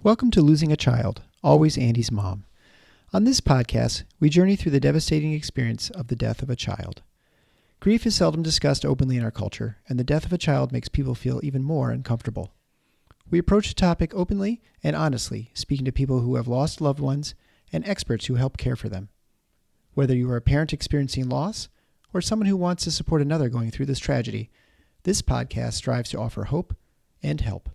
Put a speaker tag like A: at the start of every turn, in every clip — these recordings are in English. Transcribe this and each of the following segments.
A: Welcome to Losing a Child, Always Andy's Mom. On this podcast, we journey through the devastating experience of the death of a child. Grief is seldom discussed openly in our culture, and the death of a child makes people feel even more uncomfortable. We approach the topic openly and honestly, speaking to people who have lost loved ones and experts who help care for them. Whether you are a parent experiencing loss or someone who wants to support another going through this tragedy, this podcast strives to offer hope and help.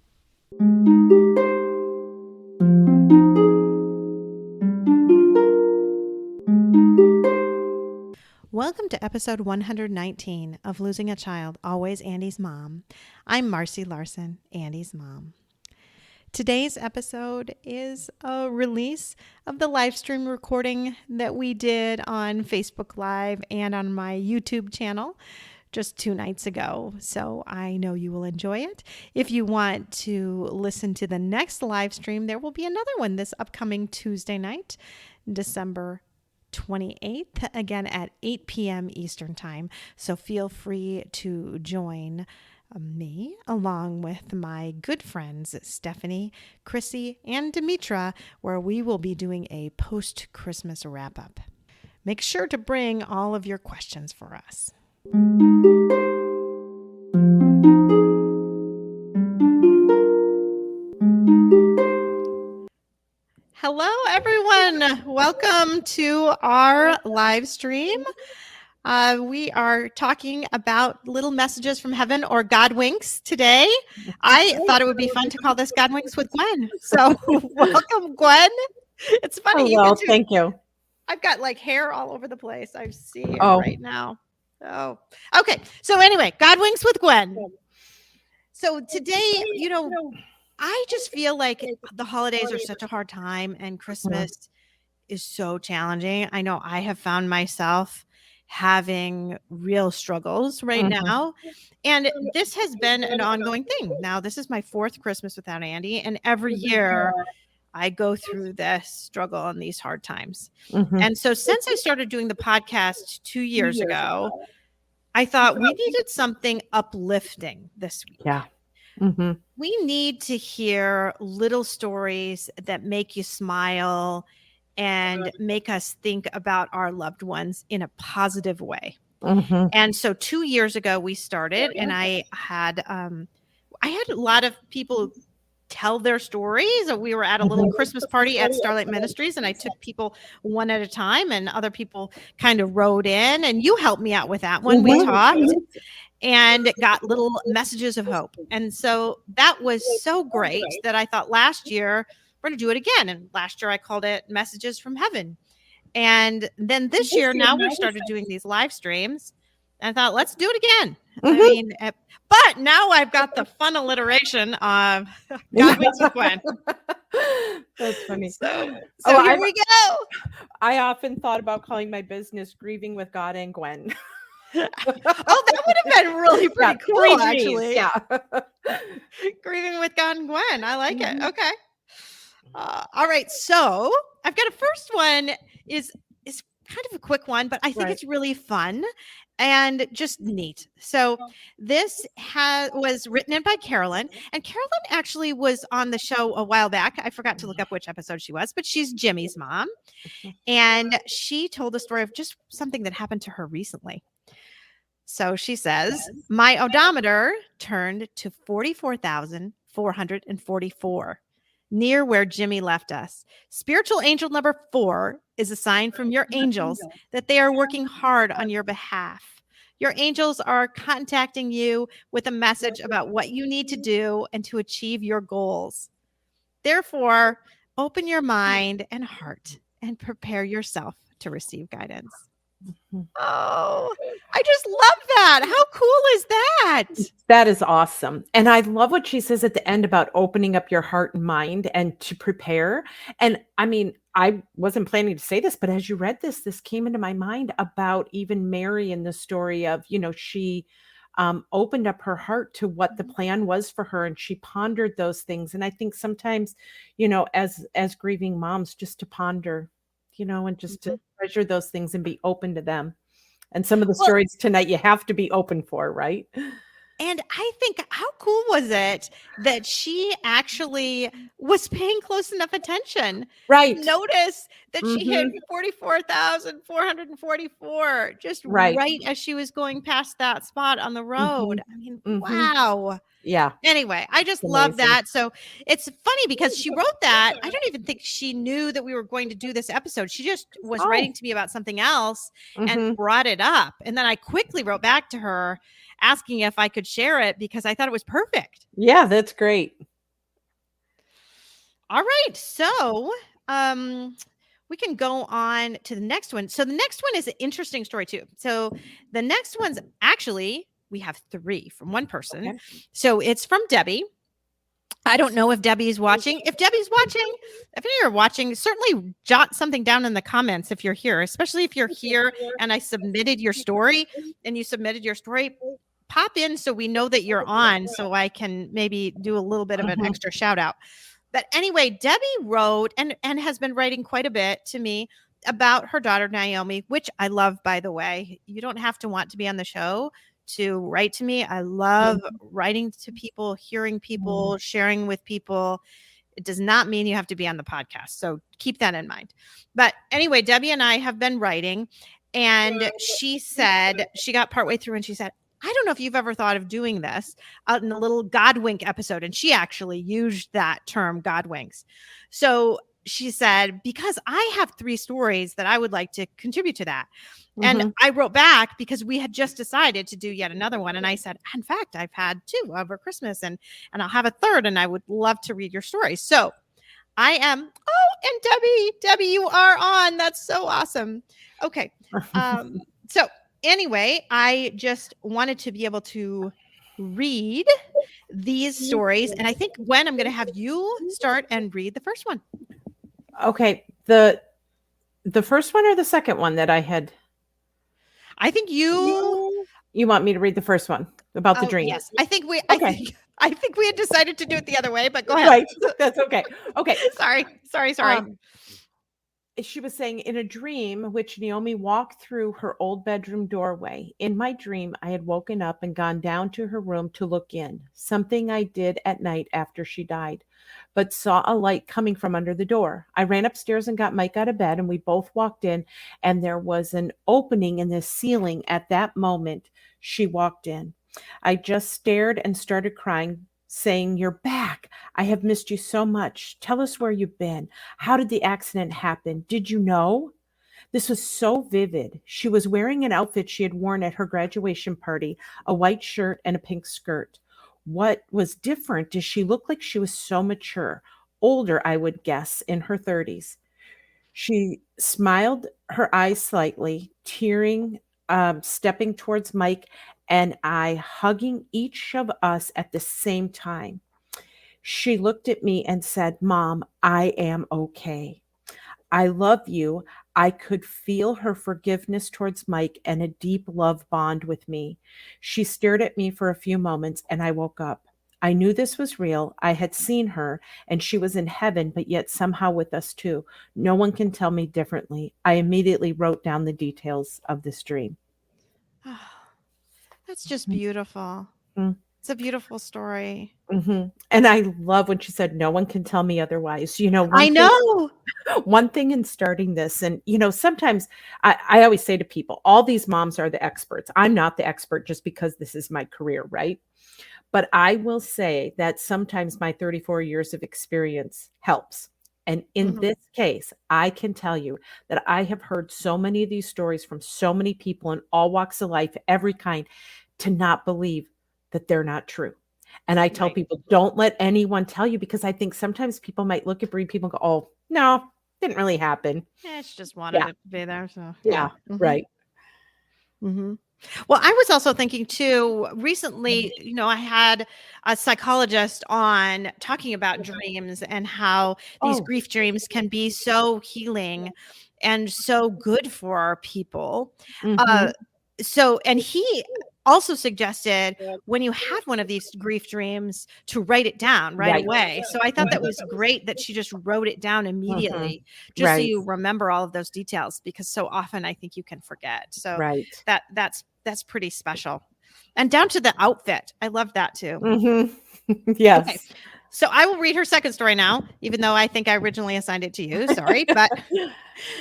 B: Welcome to episode 119 of Losing a Child, Always Andy's Mom. I'm Marcy Larson, Andy's mom. Today's episode is a release of the live stream recording that we did on Facebook Live and on my YouTube channel just 2 nights ago. So I know you will enjoy it. If you want to listen to the next live stream, there will be another one this upcoming Tuesday night, December 28th, again at 8 p.m. Eastern Time. So feel free to join me along with my good friends Stephanie, Chrissy, and Demetra, where we will be doing a post-Christmas wrap-up. Make sure to bring all of your questions for us. Hello, everyone. Welcome to our live stream. We are talking about little messages from heaven, or Godwinks, today. I thought it would be fun to call this Godwinks with Gwen. So welcome, Gwen. It's funny.
C: Well, thank you.
B: I've got like hair all over the place. I see it right now. Oh, okay. So anyway, Godwinks with Gwen. So today, I just feel like the holidays are such a hard time and Christmas is so challenging. I know I have found myself having real struggles right now. And this has been an ongoing thing. Now, this is my 4th Christmas without Andy. And every year I go through this struggle and these hard times. And so since I started doing the podcast 2 years ago, I thought we needed something uplifting this week.
C: Yeah.
B: We need to hear little stories that make you smile and make us think about our loved ones in a positive way. And so 2 years ago we started, and I had a lot of people tell their stories. We were at a little Christmas party at Starlight Ministries, and I took people one at a time, and other people kind of wrote in, and you helped me out with that one. We talked and got little messages of hope. And so that was so great that I thought last year we're going to do it again. And last year I called it Messages from Heaven. And then this year, now we've started doing these live streams. And I thought, let's do it again. I mean, but now I've got the fun alliteration of Godwinks with Gwen.
C: That's funny.
B: So here we go.
C: I often thought about calling my business Grieving with God and Gwen.
B: That would have been really pretty cool, actually.
C: Yeah.
B: Grieving with God and Gwen. I like it. Okay. All right. So I've got a first one is kind of a quick one, but I think it's really fun and just neat. So this was written in by Carolyn, and Carolyn actually was on the show a while back. I forgot to look up which episode she was, but she's Jimmy's mom. And she told the story of just something that happened to her recently. So she says, my odometer turned to 44,444, near where Jimmy left us. Spiritual angel number 4 is a sign from your angels that they are working hard on your behalf. Your angels are contacting you with a message about what you need to do and to achieve your goals. Therefore, open your mind and heart and prepare yourself to receive guidance. Oh, I just love that. How cool is that?
C: That is awesome. And I love what she says at the end about opening up your heart and mind and to prepare. And I mean, I wasn't planning to say this, but as you read this came into my mind about even Mary in the story of, she opened up her heart to what the plan was for her, and she pondered those things. And I think sometimes, as grieving moms, just to ponder, and just to treasure those things and be open to them. And some of the stories tonight you have to be open for, right?
B: And I think, how cool was it that she actually was paying close enough attention
C: Right.
B: to notice that she hit
C: Mhm.
B: 44,444 just
C: Right.
B: right as she was going past that spot on the road. I mean,
C: Mhm.
B: wow.
C: Yeah.
B: Anyway, I just
C: It's
B: love
C: amazing.
B: that. So it's funny because she wrote that. I don't even think she knew that we were going to do this episode. She just was writing to me about something else and
C: Mhm.
B: brought it up. And then I quickly wrote back to her asking if I could share it because I thought it was perfect.
C: Yeah, that's great.
B: All right. So we can go on to the next one. So the next one is an interesting story too. So the next one's actually, we have 3 from one person.
C: Okay.
B: So it's from Debbie. I don't know if Debbie's watching. If Debbie's watching, if you're watching, certainly jot something down in the comments if you're here, especially if you're here and I submitted your story and you submitted your story, pop in so we know that you're on so I can maybe do a little bit of an extra shout out. But anyway, Debbie wrote and has been writing quite a bit to me about her daughter, Naomi, which I love, by the way. You don't have to want to be on the show to write to me. I love writing to people, hearing people, sharing with people. It does not mean you have to be on the podcast. So keep that in mind. But anyway, Debbie and I have been writing, and she said, she got partway through and she said, I don't know if you've ever thought of doing this in a little Godwink episode. And she actually used that term, Godwinks. So she said, because I have 3 stories that I would like to contribute to that. And I wrote back because we had just decided to do yet another one. And I said, in fact, I've had 2 over Christmas and I'll have a 3rd and I would love to read your story. So I am, and Debbie, you are on. That's so awesome. Okay. So anyway, I just wanted to be able to read these stories. And I think, Gwen, I'm going to have you start and read the first one.
C: Okay. The first one or the second one that I had?
B: I think you
C: want me to read the first one about the dream?
B: Yes. I think we had decided to do it the other way, but go ahead.
C: Right. That's okay. Okay.
B: Sorry.
C: She was saying, in a dream, which Naomi walked through her old bedroom doorway. In my dream, I had woken up and gone down to her room to look in, something I did at night after she died, but saw a light coming from under the door. I ran upstairs and got Mike out of bed, and we both walked in, and there was an opening in the ceiling at that moment she walked in. I just stared and started crying, saying, "You're back. I have missed you so much. Tell us where you've been. How did the accident happen? Did you know?" This was so vivid. She was wearing an outfit she had worn at her graduation party, a white shirt and a pink skirt. What was different is she looked like she was so mature, older, I would guess, in her 30s. She smiled her eyes slightly, tearing, stepping towards Mike and I, hugging each of us at the same time. She looked at me and said, "Mom, I am okay. I love you." I could feel her forgiveness towards Mike and a deep love bond with me. She stared at me for a few moments and I woke up. I knew this was real. I had seen her and she was in heaven, but yet somehow with us too. No one can tell me differently. I immediately wrote down the details of this dream.
B: Oh, that's just beautiful. It's a beautiful story.
C: And I love when she said, "No one can tell me otherwise." One thing in starting this, and sometimes I always say to people, all these moms are the experts. I'm not the expert just because this is my career, right? But I will say that sometimes my 34 years of experience helps. And in this case, I can tell you that I have heard so many of these stories from so many people in all walks of life, every kind, to not believe that they're not true. And I tell people, don't let anyone tell you, because I think sometimes people might look at bereaved people and go, "Oh, no, didn't really happen.
B: Yeah, she just wanted it to be there." So
C: Yeah. Right.
B: Well, I was also thinking too, recently, I had a psychologist on talking about dreams and how these grief dreams can be so healing and so good for people. And he also suggested when you have one of these grief dreams to write it down right away. So I thought that was great that she just wrote it down immediately, just so you remember all of those details, because so often I think you can forget. So that's pretty special. And down to the outfit. I love that too.
C: Yes.
B: Okay. So I will read her second story now, even though I think I originally assigned it to you. Sorry. But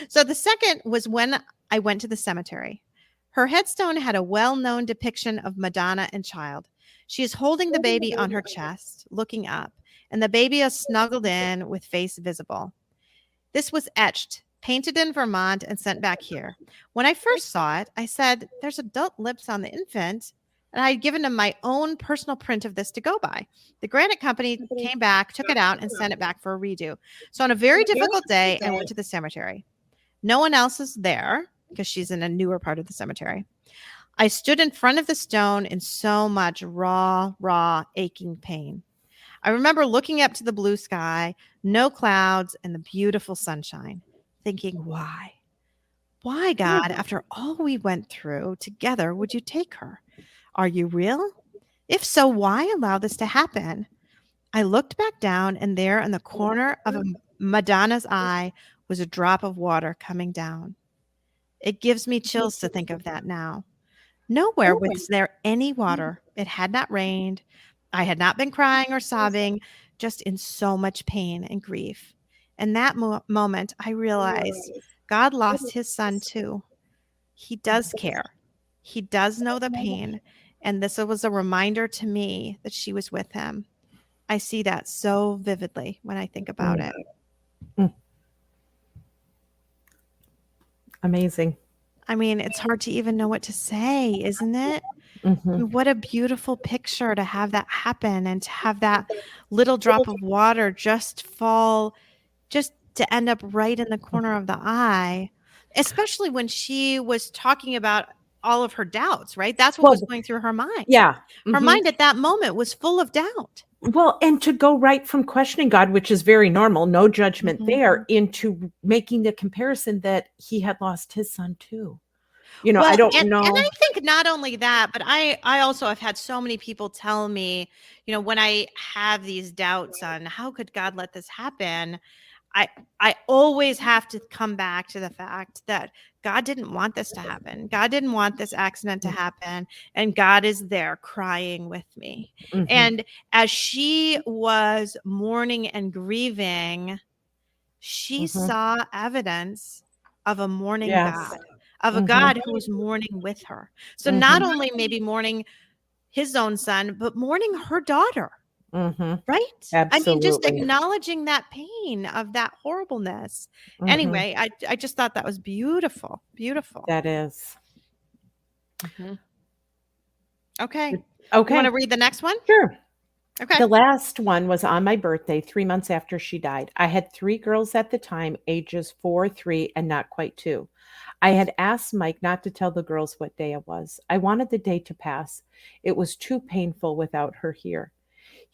B: so the second was when I went to the cemetery. Her headstone had a well-known depiction of Madonna and child. She is holding the baby on her chest, looking up, and the baby is snuggled in with face visible. This was etched, painted in Vermont, and sent back here. When I first saw it, I said, there's adult lips on the infant. And I had given him my own personal print of this to go by. The granite company came back, took it out, and sent it back for a redo. So on a very difficult day, I went to the cemetery. No one else is there because she's in a newer part of the cemetery. I stood in front of the stone in so much raw, aching pain. I remember looking up to the blue sky, no clouds, and the beautiful sunshine, thinking, why? Why, God, after all we went through together, would you take her? Are you real? If so, why allow this to happen? I looked back down, and there in the corner of Madonna's eye was a drop of water coming down. It gives me chills to think of that now. Nowhere was there any water. It had not rained. I had not been crying or sobbing, just in so much pain and grief. In that moment, I realized God lost his son too. He does care. He does know the pain. And this was a reminder to me that she was with him. I see that so vividly when I think about it.
C: Amazing.
B: I mean, it's hard to even know what to say, isn't it? What a beautiful picture to have that happen and to have that little drop of water just fall, just to end up right in the corner of the eye, especially when she was talking about all of her doubts, right? That's what was going through her mind.
C: Yeah.
B: Her mind at that moment was full of doubt.
C: Well, and to go right from questioning God, which is very normal, no judgment there, into making the comparison that he had lost his son too. You know, I don't know.
B: And I think not only that, but I also have had so many people tell me, you know, when I have these doubts on how could God let this happen, I always have to come back to the fact that God didn't want this to happen. God didn't want this accident to happen. And God is there crying with me. And as she was mourning and grieving, she saw evidence of a mourning God, of a God who was mourning with her. So not only maybe mourning his own son, but mourning her daughter. Right?
C: Absolutely.
B: I mean, just acknowledging that pain of that horribleness. Anyway, I just thought that was beautiful. Beautiful.
C: That is.
B: Okay.
C: You
B: want to read the next one?
C: Sure.
B: Okay.
C: The last one was on my birthday, 3 months after she died. I had 3 girls at the time, ages 4, 3, and not quite 2. I had asked Mike not to tell the girls what day it was. I wanted the day to pass. It was too painful without her here.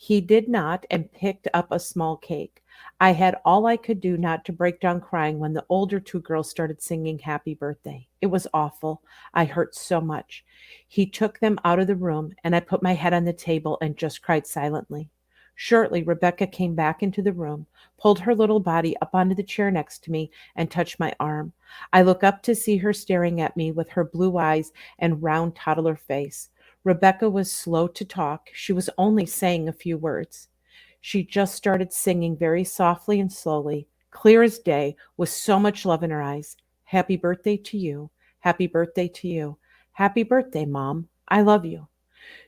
C: He did not and picked up a small cake. I had all I could do not to break down crying when the older 2 girls started singing happy birthday. It was awful. I hurt so much. He took them out of the room, and I put my head on the table and just cried silently. Shortly, Rebecca came back into the room, pulled her little body up onto the chair next to me, and touched my arm. I look up to see her staring at me with her blue eyes and round toddler face. Rebecca was slow to talk. She was only saying a few words. She just started singing very softly and slowly, clear as day, with so much love in her eyes. Happy birthday to you. Happy birthday to you. Happy birthday, Mom. I love you.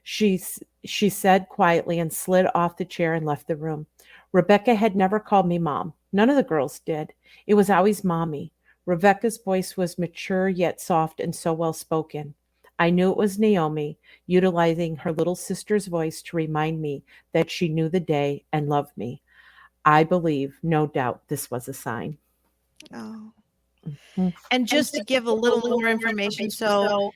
C: She said quietly and slid off the chair and left the room. Rebecca had never called me Mom. None of the girls did. It was always Mommy. Rebecca's voice was mature yet soft and so well spoken. I knew it was Naomi, utilizing her little sister's voice to remind me that she knew the day and loved me. I believe, no doubt, this was a sign.
B: Oh. And just to give a little more information, so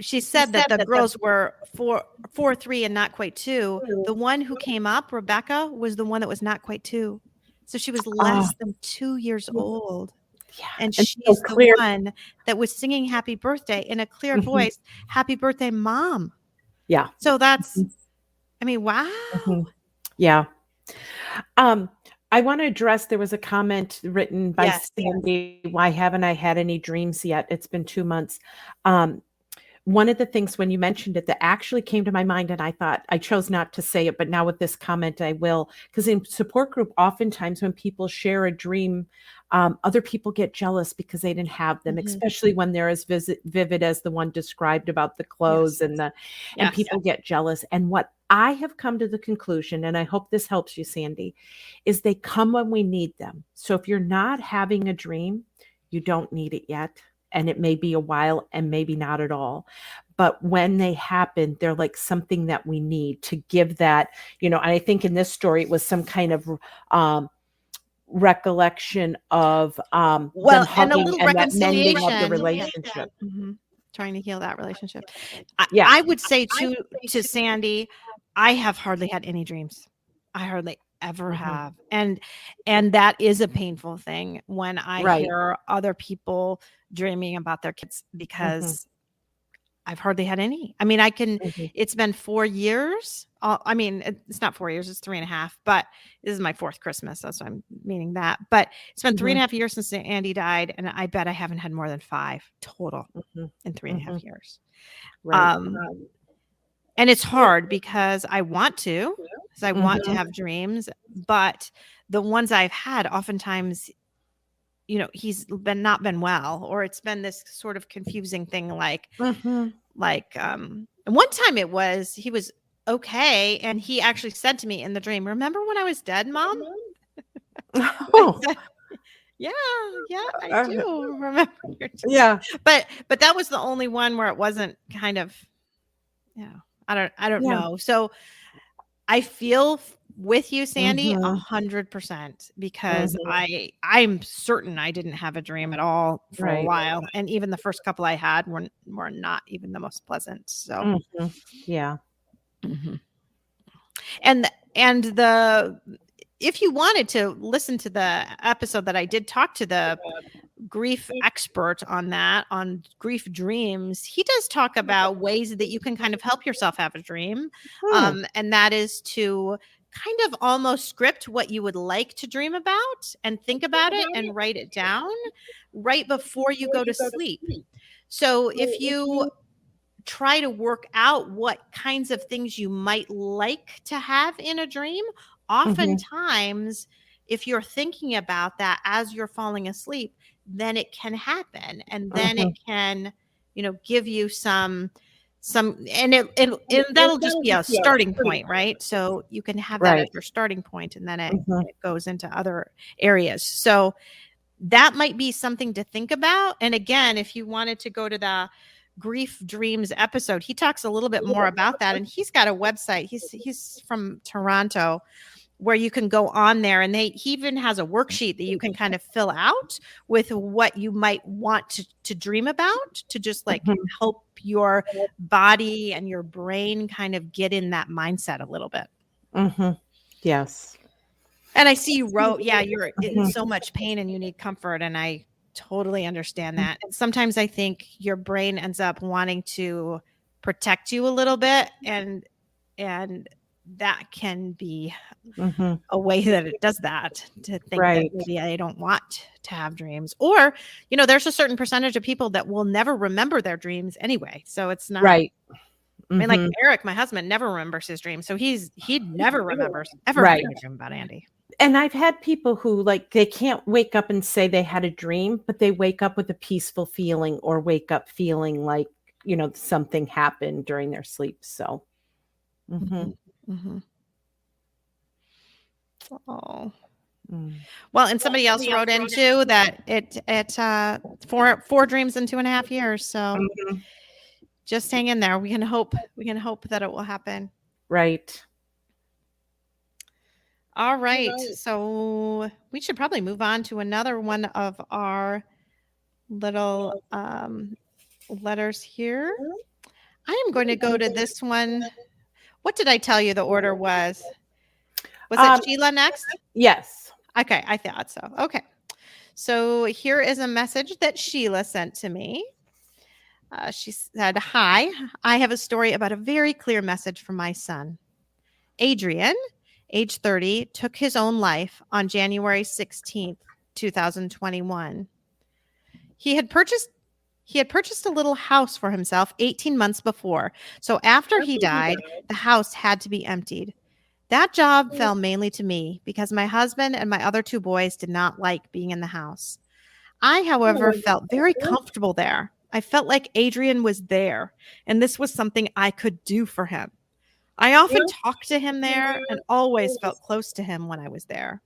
B: she said that the girls were 4, 3, and not quite 2. The one who came up, Rebecca, was the one that was not quite 2. So she was less than 2 years old.
C: Yeah.
B: And she's so the one that was singing happy birthday in a clear voice. Happy birthday, Mom.
C: Yeah.
B: So that's, I mean, wow.
C: Yeah. I want to address, there was a comment written by Sandy, why haven't I had any dreams yet? It's been 2 months. one of the things when you mentioned it that actually came to my mind, and I thought I chose not to say it, but now with this comment I will, because in support group, oftentimes when people share a dream, other people get jealous because they didn't have them, especially when they're as vivid as the one described about the clothes and people get jealous. And what I have come to the conclusion, and I hope this helps you, Sandy, is they come when we need them. So if you're not having a dream, you don't need it yet. And it may be a while and maybe not at all. But when they happen, they're like something that we need to give that, and I think in this story, it was some kind of recollection of them
B: and a
C: hugging
B: little
C: and that mending
B: reconciliation.
C: of the relationship.
B: Trying to heal that relationship. I would say to Sandy, I have hardly had any dreams. I hardly ever have. And that is a painful thing when I hear other people dreaming about their kids, because I've hardly had any. I mean, it's been 4 years. I mean, it's not 4 years, it's 3.5, but this is my 4th Christmas. That's what I'm meaning that. But it's been 3.5 years since Andy died. And I bet I haven't had more than 5 total in 3.5 years.
C: Right.
B: And it's hard because I want to have dreams, but the ones I've had, oftentimes, he's not been well, or it's been this sort of confusing thing. Like one time he was okay. And he actually said to me in the dream, "Remember when I was dead, Mom?"
C: Oh,
B: said, yeah, I do remember.
C: Yeah.
B: But that was the only one where it wasn't kind of, I don't know. So I feel with you, Sandy, 100%, because I'm certain I didn't have a dream at all for a while. And even the first couple I had were not even the most pleasant. So
C: yeah.
B: And if you wanted to listen to the episode that I did talk to the grief expert on grief dreams, he does talk about ways that you can kind of help yourself have a dream. And that is to kind of almost script what you would like to dream about and think about it and write it down right before you go to sleep. So if you try to work out what kinds of things you might like to have in a dream, oftentimes if you're thinking about that as you're falling asleep, then it can happen. And then it can, give you some, and that'll just be a starting point, right? So you can have that as your starting point, and then it goes into other areas. So that might be something to think about. And again, if you wanted to go to the grief dreams episode, he talks a little bit more about that. And he's got a website. He's from Toronto, where you can go on there, and he even has a worksheet that you can kind of fill out with what you might want to dream about, to just like help your body and your brain kind of get in that mindset a little bit.
C: Yes.
B: And I see you wrote, you're in so much pain and you need comfort. And I totally understand that. And sometimes I think your brain ends up wanting to protect you a little bit, and that can be a way that it does that, to think that maybe I don't want to have dreams. Or, there's a certain percentage of people that will never remember their dreams anyway. So it's not I mean, like Eric, my husband, never remembers his dreams. So he never remembers ever having a dream about Andy.
C: And I've had people who, like, they can't wake up and say they had a dream, but they wake up with a peaceful feeling, or wake up feeling like, something happened during their sleep. So,
B: Oh, well, and somebody else wrote in too that it 4 dreams in 2.5 years. So just hang in there. We can hope that it will happen.
C: Right.
B: All right. So we should probably move on to another one of our little letters here. I am going to go to this one. What did I tell you the order was? Was it Sheila next?
C: Yes.
B: Okay, I thought so. Okay. So here is a message that Sheila sent to me. She said, "Hi, I have a story about a very clear message from my son. Adrian, age 30, took his own life on January 16th, 2021. He had purchased He had purchased a little house for himself 18 months before. So after he died, the house had to be emptied. That job fell mainly to me because my husband and my other 2 boys did not like being in the house. I, however, felt very comfortable there. I felt like Adrian was there, and this was something I could do for him. I often talked to him there and always felt close to him when I was there.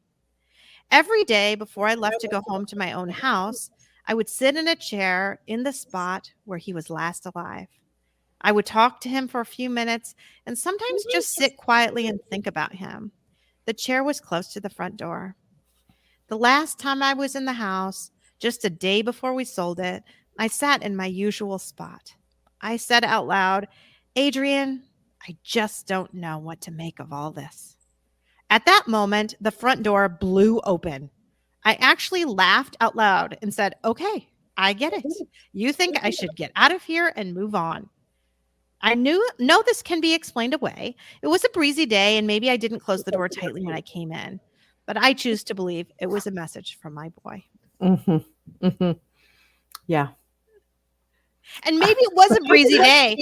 B: Every day before I left to go home to my own house, I would sit in a chair in the spot where he was last alive. I would talk to him for a few minutes and sometimes just sit quietly and think about him. The chair was close to the front door. The last time I was in the house, just a day before we sold it, I sat in my usual spot. I said out loud, "Adrian, I just don't know what to make of all this." At that moment, the front door blew open. I actually laughed out loud and said, "Okay, I get it. You think I should get out of here and move on." I know this can be explained away. It was a breezy day, and maybe I didn't close the door tightly when I came in. But I choose to believe it was a message from my boy.
C: Yeah.
B: And maybe it was a breezy day,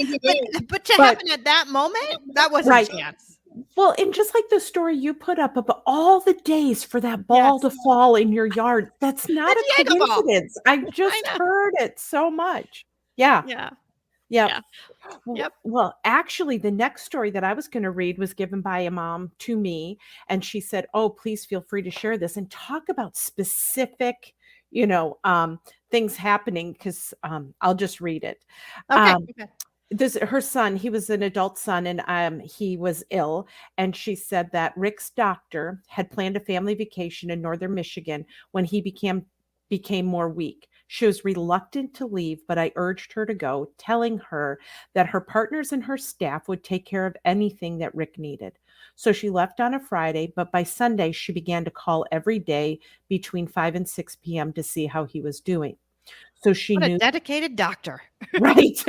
B: but to happen at that moment, that wasn't a chance.
C: Well, and just like the story you put up about all the days for that ball to fall in your yard, that's not a coincidence. I just heard it so much. Yeah. Well, actually, the next story that I was going to read was given by a mom to me, and she said, "Oh, please feel free to share this and talk about specific, things happening," because I'll just read it.
B: Okay.
C: Her son, he was an adult son, and he was ill, and she said that Rick's doctor had planned a family vacation in northern Michigan when he became more weak. She was reluctant to leave, but I urged her to go, telling her that her partners and her staff would take care of anything that Rick needed. So she left on a Friday, but by Sunday, she began to call every day between 5 and 6 p.m. to see how he was doing. So she
B: What
C: knew
B: a dedicated doctor.
C: Right.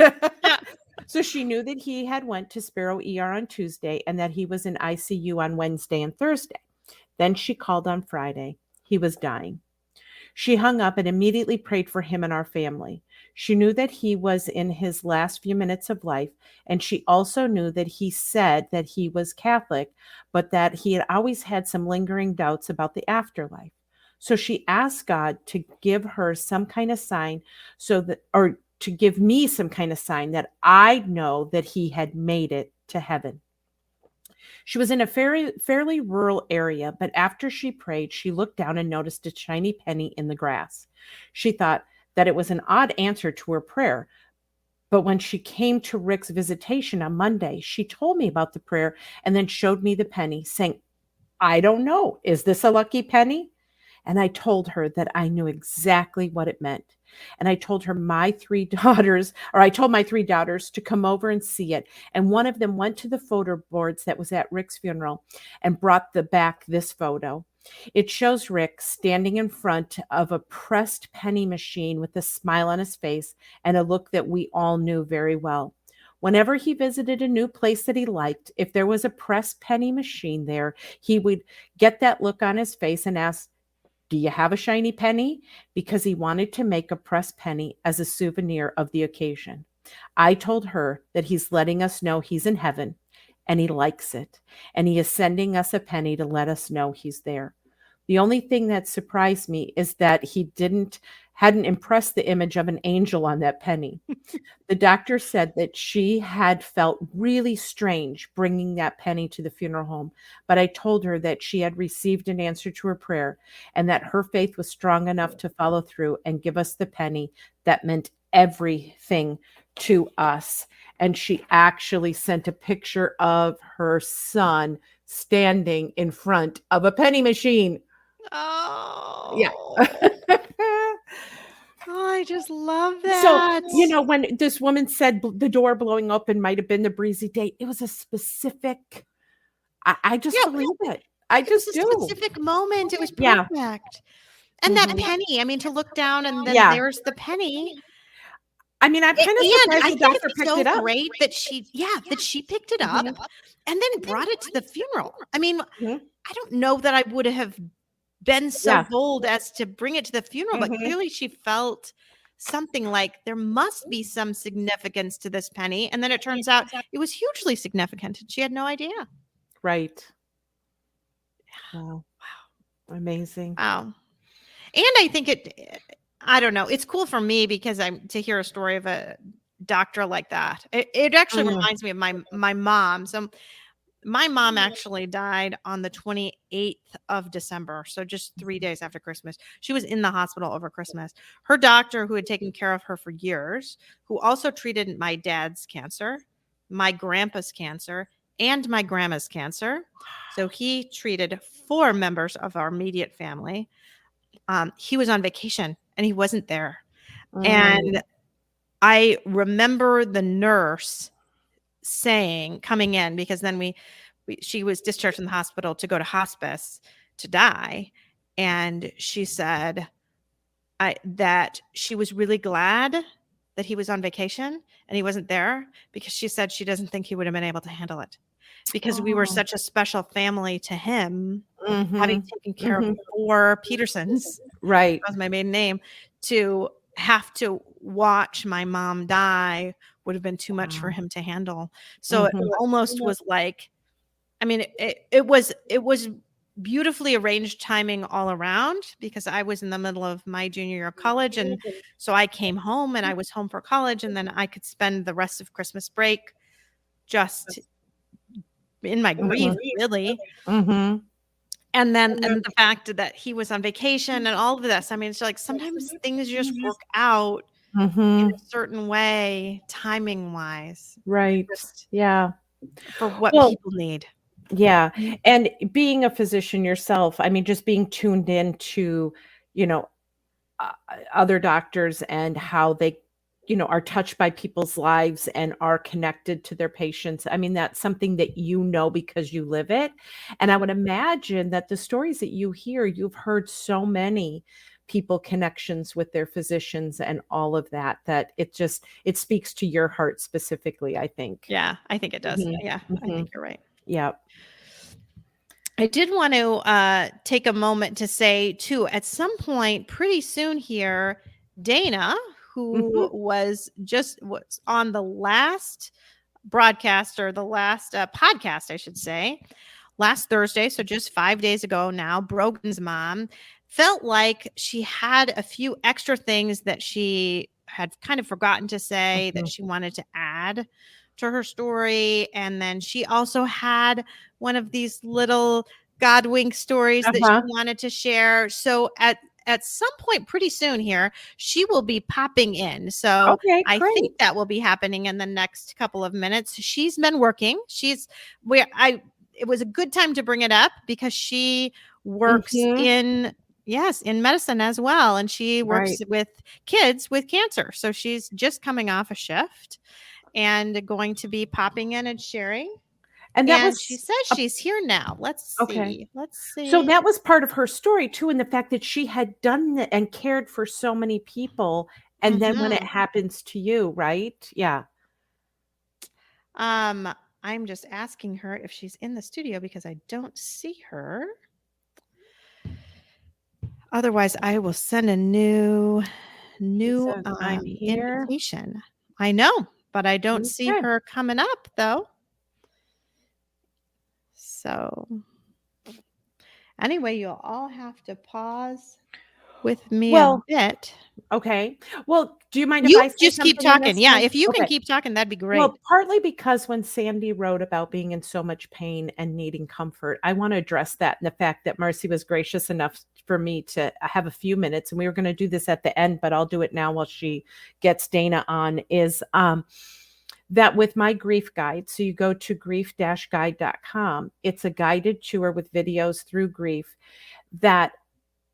C: So she knew that he had went to Sparrow ER on Tuesday and that he was in ICU on Wednesday and Thursday. Then she called on Friday. He was dying. She hung up and immediately prayed for him and our family. She knew that he was in his last few minutes of life, and she also knew that he said that he was Catholic, but that he had always had some lingering doubts about the afterlife. So she asked God to give her some kind of sign or to give me some kind of sign that I know that he had made it to heaven. She was in a fairly rural area, but after she prayed, she looked down and noticed a shiny penny in the grass. She thought that it was an odd answer to her prayer, but when she came to Rick's visitation on Monday, she told me about the prayer and then showed me the penny, saying, "I don't know, is this a lucky penny?" And I told her that I knew exactly what it meant. And I told my 3 daughters to come over and see it. And one of them went to the photo boards that was at Rick's funeral and brought back this photo. It shows Rick standing in front of a pressed penny machine with a smile on his face and a look that we all knew very well. Whenever he visited a new place that he liked, if there was a pressed penny machine there, he would get that look on his face and ask, "Do you have a shiny penny?" Because he wanted to make a pressed penny as a souvenir of the occasion. I told her that he's letting us know he's in heaven and he likes it, and he is sending us a penny to let us know he's there. The only thing that surprised me is that he hadn't impressed the image of an angel on that penny. The doctor said that she had felt really strange bringing that penny to the funeral home, but I told her that she had received an answer to her prayer and that her faith was strong enough to follow through and give us the penny that meant everything to us. And she actually sent a picture of her son standing in front of a penny machine.
B: Oh.
C: Yeah.
B: Oh, I just love that.
C: So, when this woman said the door blowing open might have been the breezy day, it was a specific, I just believe it. I just do.
B: A specific moment. It was perfect.
C: Yeah.
B: And that penny, I mean, to look down and then there's the penny.
C: I mean, I'm kind of surprised the doctor picked it up.
B: Great that she picked it up and then brought it to the funeral. I mean, I don't know that I would have been so bold as to bring it to the funeral, but clearly she felt something like, there must be some significance to this penny. And then it turns out it was hugely significant. And she had no idea.
C: Right. Wow. Amazing.
B: Wow. And I think I don't know. It's cool for me because to hear a story of a doctor like that. It actually reminds me of my mom. So my mom actually died on the 28th of December. So just 3 days after Christmas. She was in the hospital over Christmas. Her doctor, who had taken care of her for years, who also treated my dad's cancer, my grandpa's cancer, and my grandma's cancer. So he treated 4 members of our immediate family. He was on vacation and he wasn't there. And I remember the nurse coming in, because then she was discharged from the hospital to go to hospice to die. And she said that she was really glad that he was on vacation and he wasn't there, because she said she doesn't think he would have been able to handle it, because we were such a special family to him, having taken care of 4 Petersons.
C: Right.
B: That was my maiden name. To have to watch my mom die would have been too much for him to handle. So it almost was like, I mean, it was beautifully arranged timing all around, because I was in the middle of my junior year of college. And so I came home and I was home for college, and then I could spend the rest of Christmas break just in my grief, really. And then and the fact that he was on vacation and all of this. I mean, it's like sometimes things just work out in a certain way, timing wise.
C: Right. Yeah.
B: For what people need.
C: Yeah. And being a physician yourself, I mean, just being tuned into, other doctors and how they, are touched by people's lives and are connected to their patients. I mean, that's something that because you live it. And I would imagine that the stories that you hear, you've heard so many people connections with their physicians and all of that it speaks to your heart specifically, I think.
B: Yeah, I think it does. Yeah, I think you're right.
C: Yeah.
B: I did want to take a moment to say too, at some point pretty soon here, Dana, who was on the last broadcast, or the last podcast, I should say, last Thursday. So just 5 days ago now, Brogan's mom felt like she had a few extra things that she had kind of forgotten to say that she wanted to add to her story. And then she also had one of these little Godwinks stories that she wanted to share. So at some point pretty soon here, she will be popping in. So I think that will be happening in the next couple of minutes. She's been working. It was a good time to bring it up, because she works in medicine as well. And she works with kids with cancer. So she's just coming off a shift and going to be popping in and sharing. And she says she's here now. Let's see.
C: So that was part of her story too, and the fact that she had done it and cared for so many people. And then when it happens to you, right? Yeah.
B: I'm just asking her if she's in the studio, because I don't see her. Otherwise, I will send a new invitation. I know, but I don't see her coming up though. So anyway, you'll all have to pause with me a bit.
C: Okay. Well, do you mind
B: if
C: I
B: just keep talking? Yeah, if you can keep talking, that'd be great.
C: Well, partly because when Sandy wrote about being in so much pain and needing comfort, I want to address that, and the fact that Marcy was gracious enough for me to have a few minutes, and we were going to do this at the end, but I'll do it now while she gets Dana on, is that with my grief guide, so you go to grief-guide.com, it's a guided tour with videos through grief that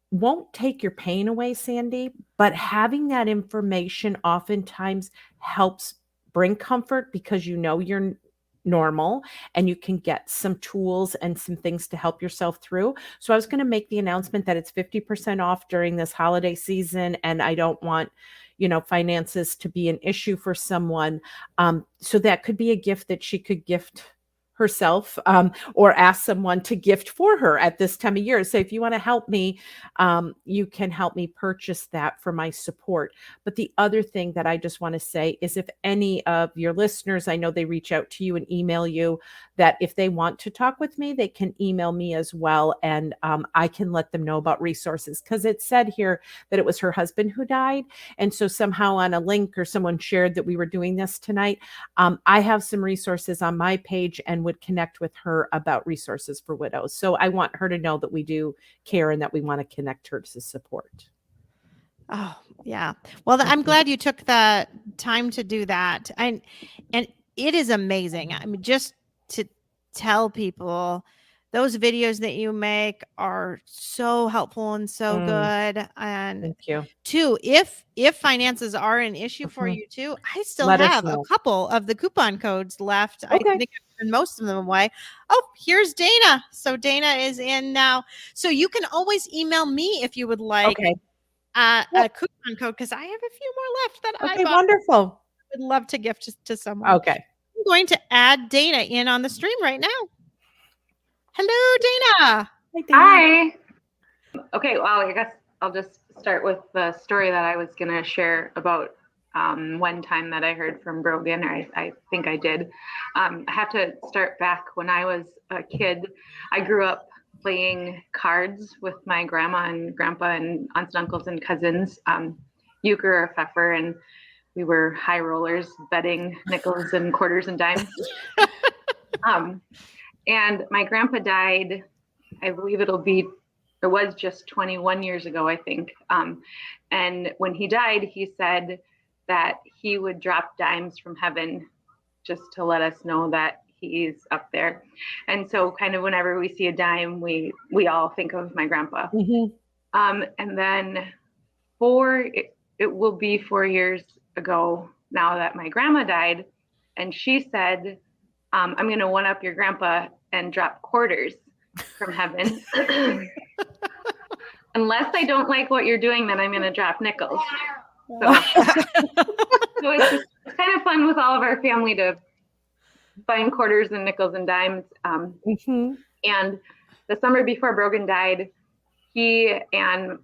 C: won't take your pain away, Sandy, but having that information oftentimes helps bring comfort, because you're normal and you can get some tools and some things to help yourself through. So I was going to make the announcement that it's 50% off during this holiday season, and I don't want finances to be an issue for someone. So that could be a gift that she could gift herself, or ask someone to gift for her at this time of year. So if you want to help me, you can help me purchase that for my support. But the other thing that I just want to say is, if any of your listeners, I know they reach out to you and email you, that if they want to talk with me, they can email me as well. And I can let them know about resources, because it said here that it was her husband who died. And so somehow on a link or someone shared that we were doing this tonight. I have some resources on my page and would connect with her about resources for widows. So I want her to know that we do care and that we want to connect her to support.
B: Oh, yeah. Well, I'm glad you took the time to do that. And it is amazing. I mean, just to tell people, those videos that you make are so helpful and so good. And
C: Thank you.
B: too, if finances are an issue for you too, I still
C: Let us
B: have a
C: know.
B: couple of the coupon codes left. I
C: Okay.
B: think I've given most of them away. Oh, here's Dana. So Dana is in now. So you can always email me if you would like a coupon code, because I have a few more left that I bought.
C: Wonderful.
B: Would love to gift to someone.
C: Okay.
B: I'm going to add Dana in on the stream right now. Hello, Dana.
C: Hi, Dana.
D: Hi. Okay, well, I guess I'll just start with the story that I was going to share about one time that I heard from Brogan, or I think I did. I have to start back when I was a kid. I grew up playing cards with my grandma and grandpa and aunts and uncles and cousins, euchre or pfeffer, and we were high rollers, betting nickels and quarters and dimes. And my grandpa died, I believe it was just 21 years ago, I think. And when he died, he said that he would drop dimes from heaven just to let us know that he's up there. And so kind of whenever we see a dime, we all think of my grandpa. And then it will be 4 years ago now that my grandma died. And she said, I'm going to one up your grandpa and drop quarters from heaven. Unless I don't like what you're doing, then I'm going to drop nickels. So it's kind of fun with all of our family to find quarters and nickels and dimes. And the summer before Brogan died, he and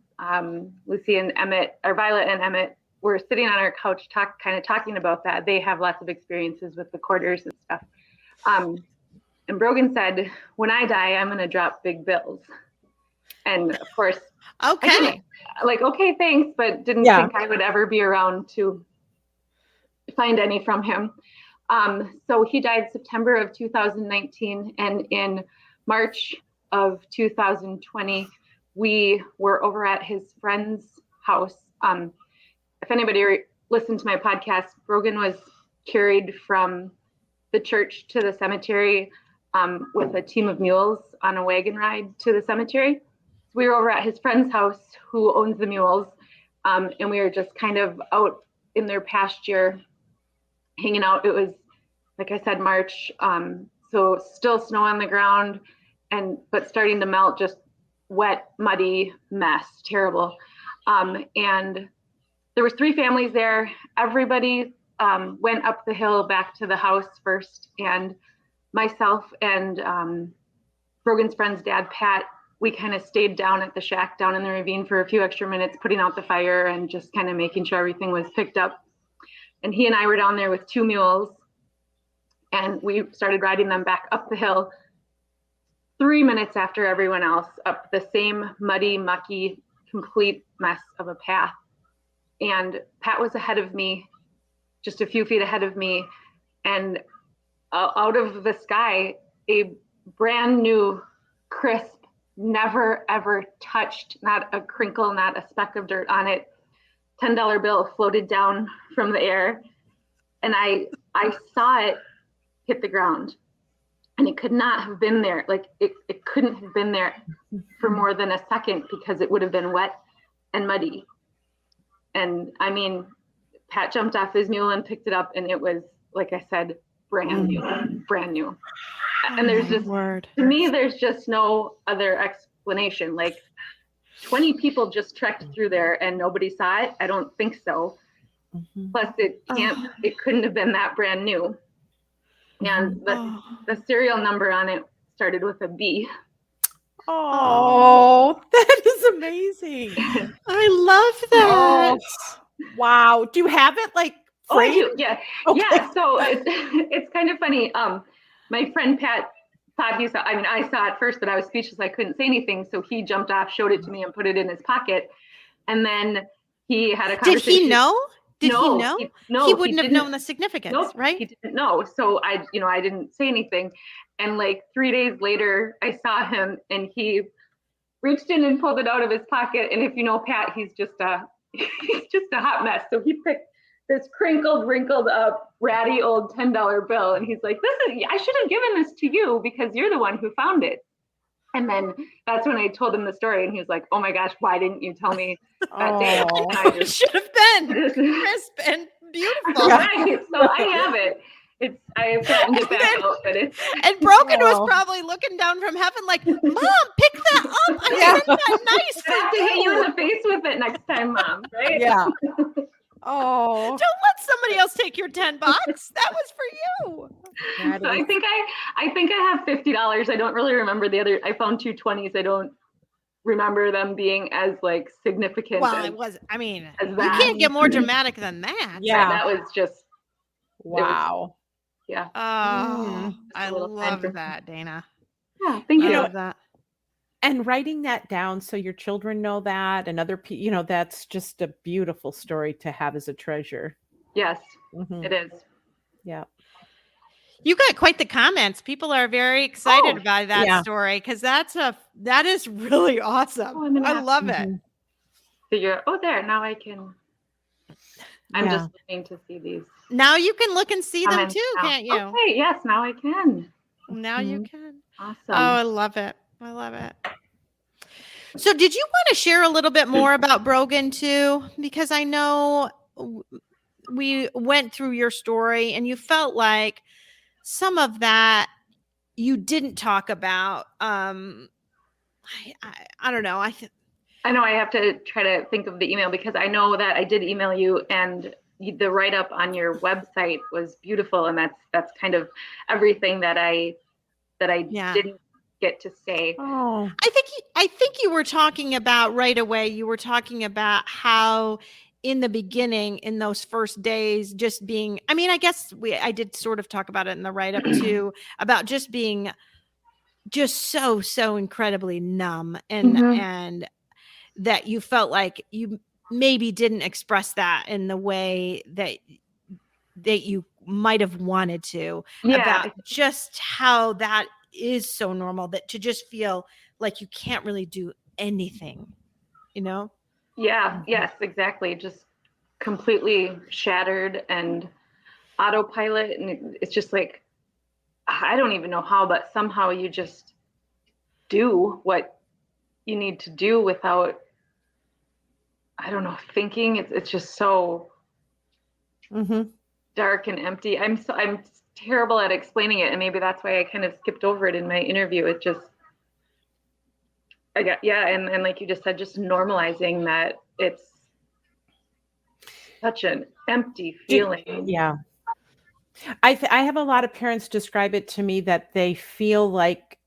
D: Lucy and Emmett, or Violet and Emmett, were sitting on our couch talking about that. They have lots of experiences with the quarters and stuff. And Brogan said, when I die, I'm going to drop big bills. And of course,
B: okay,
D: thanks, but didn't think I would ever be around to find any from him. So he died September of 2019. And in March of 2020, we were over at his friend's house. If anybody listened to my podcast, Brogan was carried from the church to the cemetery with a team of mules on a wagon ride to the cemetery. So we were over at his friend's house, who owns the mules, and we were just kind of out in their pasture hanging out. It was, like I said, March, so still snow on the ground, but starting to melt, just wet, muddy mess, terrible. And there was 3 families there. Everybody went up the hill back to the house first, and myself and Brogan's friend's dad, Pat, we kind of stayed down at the shack down in the ravine for a few extra minutes, putting out the fire and just kind of making sure everything was picked up. And he and I were down there with 2 mules, and we started riding them back up the hill 3 minutes after everyone else, up the same muddy, mucky, complete mess of a path. And Pat was ahead of me, just a few feet ahead of me, and out of the sky, a brand new, crisp, never ever touched, not a crinkle, not a speck of dirt on it, $10 bill floated down from the air. And I saw it hit the ground, and it could not have been there. Like it couldn't have been there for more than a second, because it would have been wet and muddy. And I mean, Pat jumped off his mule and picked it up, and it was, like I said, brand new. And there's just, to me, there's just no other explanation. Like 20 people just trekked through there and nobody saw it. I don't think so. Plus it couldn't have been that brand new. And the serial number on it started with a B.
C: Oh, that is amazing.
B: I love that.
C: Oh, wow. Do you have it like framed?
D: I do. Yeah.
C: Okay.
D: Yeah. So it's kind of funny. My friend Pat thought he saw, I saw it first, but I was speechless. I couldn't say anything. So he jumped off, showed it to me, and put it in his pocket. And then he had a conversation.
B: Did he know? Did he know?
D: No,
B: he wouldn't have known the significance,
D: nope,
B: right?
D: He didn't know. So I didn't say anything. And like 3 days later, I saw him, and he reached in and pulled it out of his pocket. And if you know Pat, he's just a hot mess. So he picked this crinkled, wrinkled up, ratty old $10 bill, and he's like, I should have given this to you because you're the one who found it. And then that's when I told him the story, and he was like, oh my gosh, why didn't you tell me that day?
B: It should have been crisp and beautiful.
D: Right. So I have it. I flattened it back out, but it's
B: and Broken was probably looking down from heaven like, Mom, pick that up. I said that nice.
D: I have to hit you in the face with it next time, Mom. Right?
C: Yeah. Oh.
B: Don't let somebody else take your $10. That was for you.
D: So I think I have $50. I don't really remember the other. I found 2 20s. I don't remember them being as like significant.
B: Well, it was. I mean, you can't get more dramatic than that.
D: Yeah, that was just
C: wow.
D: Yeah.
B: Oh, I love that, Dana.
D: Yeah, thank you.
B: I love that.
C: And writing that down so your children know that, and other people, that's just a beautiful story to have as a treasure.
D: Yes, it is.
C: Yeah.
B: You got quite the comments. People are very excited about that story because that is really awesome. I love it.
D: Figure. There. Now I can. I'm just looking to see these.
B: Now you can look and see them too, can't you?
D: Okay. Yes. Now I can.
B: Now you can.
D: Awesome.
B: Oh, I love it. I love it. So did you want to share a little bit more about Brogan too? Because I know we went through your story and you felt like some of that you didn't talk about. I don't know.
D: I know I have to try to think of the email because I know that I did email you, and the write-up on your website was beautiful. And that's kind of everything that I didn't get to say.
B: Oh, I think you were talking about right away. You were talking about how in the beginning, in those first days, just being, I guess I did sort of talk about it in the write-up too, about just being just so incredibly numb and that you felt like you maybe didn't express that in the way that you might have wanted to, about just how that is so normal, that to just feel like you can't really do anything,
D: Yeah. Yes, exactly. Just completely shattered and autopilot. And it's just like, I don't even know how, but somehow you just do what you need to do without, I don't know, thinking. It's just so dark and empty. I'm terrible at explaining it, and maybe that's why I kind of skipped over it in my interview. It just, and like you just said, just normalizing that it's such an empty feeling.
C: Yeah. I have a lot of parents describe it to me that they feel like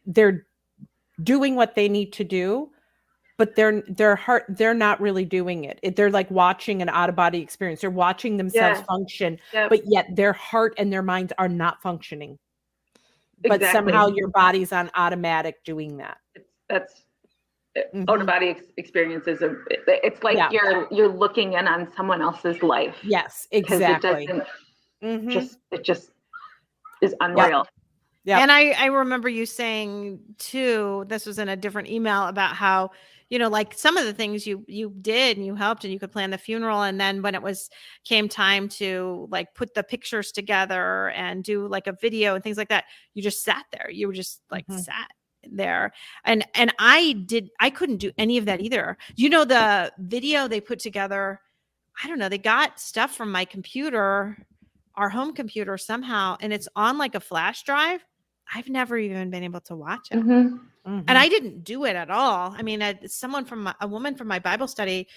C: they're doing what they need to do, but they're not really doing it. They're like watching an out-of-body experience. They're watching themselves function, but yet their heart and their minds are not functioning. Exactly. But somehow your body's on automatic doing that.
D: That's out-of-body experiences. It's like you're looking in on someone else's life.
C: Yes, exactly.
D: It just is unreal.
B: Yeah. And I remember you saying too, this was in a different email, about how, like some of the things you did and you helped and you could plan the funeral. And then when came time to like put the pictures together and do like a video and things like that, you just sat there. You were just like sat there. And I couldn't do any of that either. The video they put together, I don't know, they got stuff from my computer, our home computer somehow, and it's on like a flash drive. I've never even been able to watch it. And I didn't do it at all. I mean, a woman from my Bible study,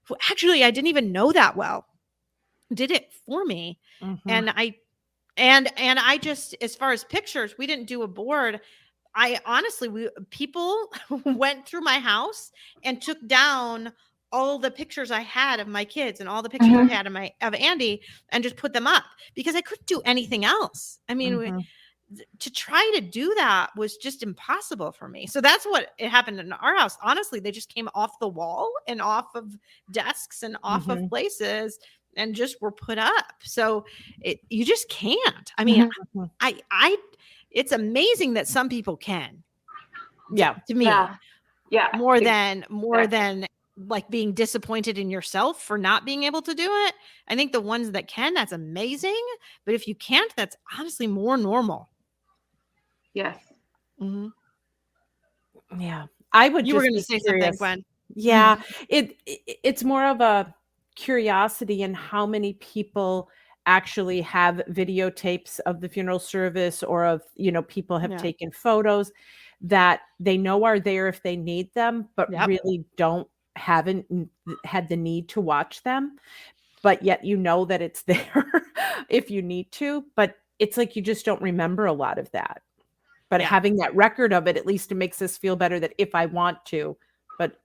B: who actually I didn't even know that well, did it for me. And And I just, as far as pictures, we didn't do a board. People went through my house and took down all the pictures I had of my kids and all the pictures I had of Andy and just put them up because I couldn't do anything else. I mean, to try to do that was just impossible for me. So that's what it happened in our house. Honestly, they just came off the wall and off of desks and off of places and just were put up. So you just can't. I mean, it's amazing that some people can.
C: Yeah.
B: To me.
D: Yeah.
B: More than like being disappointed in yourself for not being able to do it. I think the ones that can, that's amazing. But if you can't, that's honestly more normal.
D: Yes.
C: Yeah. I would.
B: You were going to say something, Gwen.
C: Yeah. It's more of a curiosity in how many people actually have videotapes of the funeral service or of, people have taken photos that they know are there if they need them, but really haven't had the need to watch them. But yet, that it's there if you need to, but it's like, you just don't remember a lot of that. But having that record of it, at least it makes us feel better that if I want to, but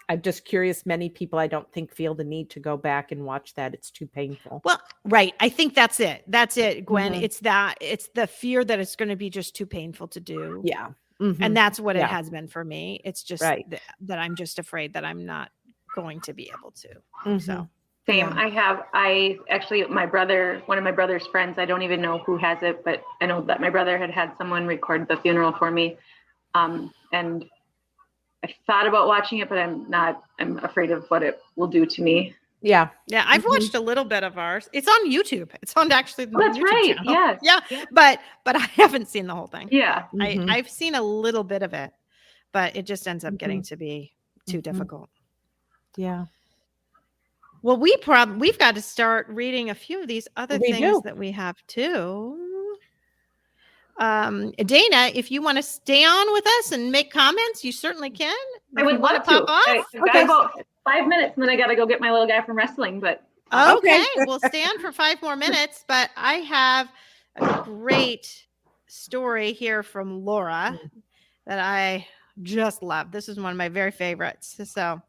C: I'm just curious, many people I don't think feel the need to go back and watch that. It's too painful.
B: Well, right. I think that's it. That's it, Gwen. It's the fear that it's going to be just too painful to do.
C: Yeah.
B: And that's what it has been for me. It's just that I'm just afraid that I'm not going to be able to. So.
D: Same. I actually, one of my brother's friends, I don't even know who has it, but I know that my brother had someone record the funeral for me. And I thought about watching it, but I'm afraid of what it will do to me.
C: Yeah.
B: Yeah. I've watched a little bit of ours. It's on YouTube. It's on actually the
D: that's
B: YouTube
D: right.
B: channel.
D: Yes.
B: Yeah. But I haven't seen the whole thing.
D: Yeah.
B: I've seen a little bit of it, but it just ends up getting to be too difficult.
C: Yeah.
B: Well, we've got to start reading a few of these other things that we have too. Dana, if you want to stay on with us and make comments, you certainly can.
D: I would love to.
B: Pop off.
D: I've got about 5 minutes, and then I got to go get my little guy from wrestling. But
B: okay, we'll stay on for 5 more minutes. But I have a great story here from Laura that I just love. This is one of my very favorites. So,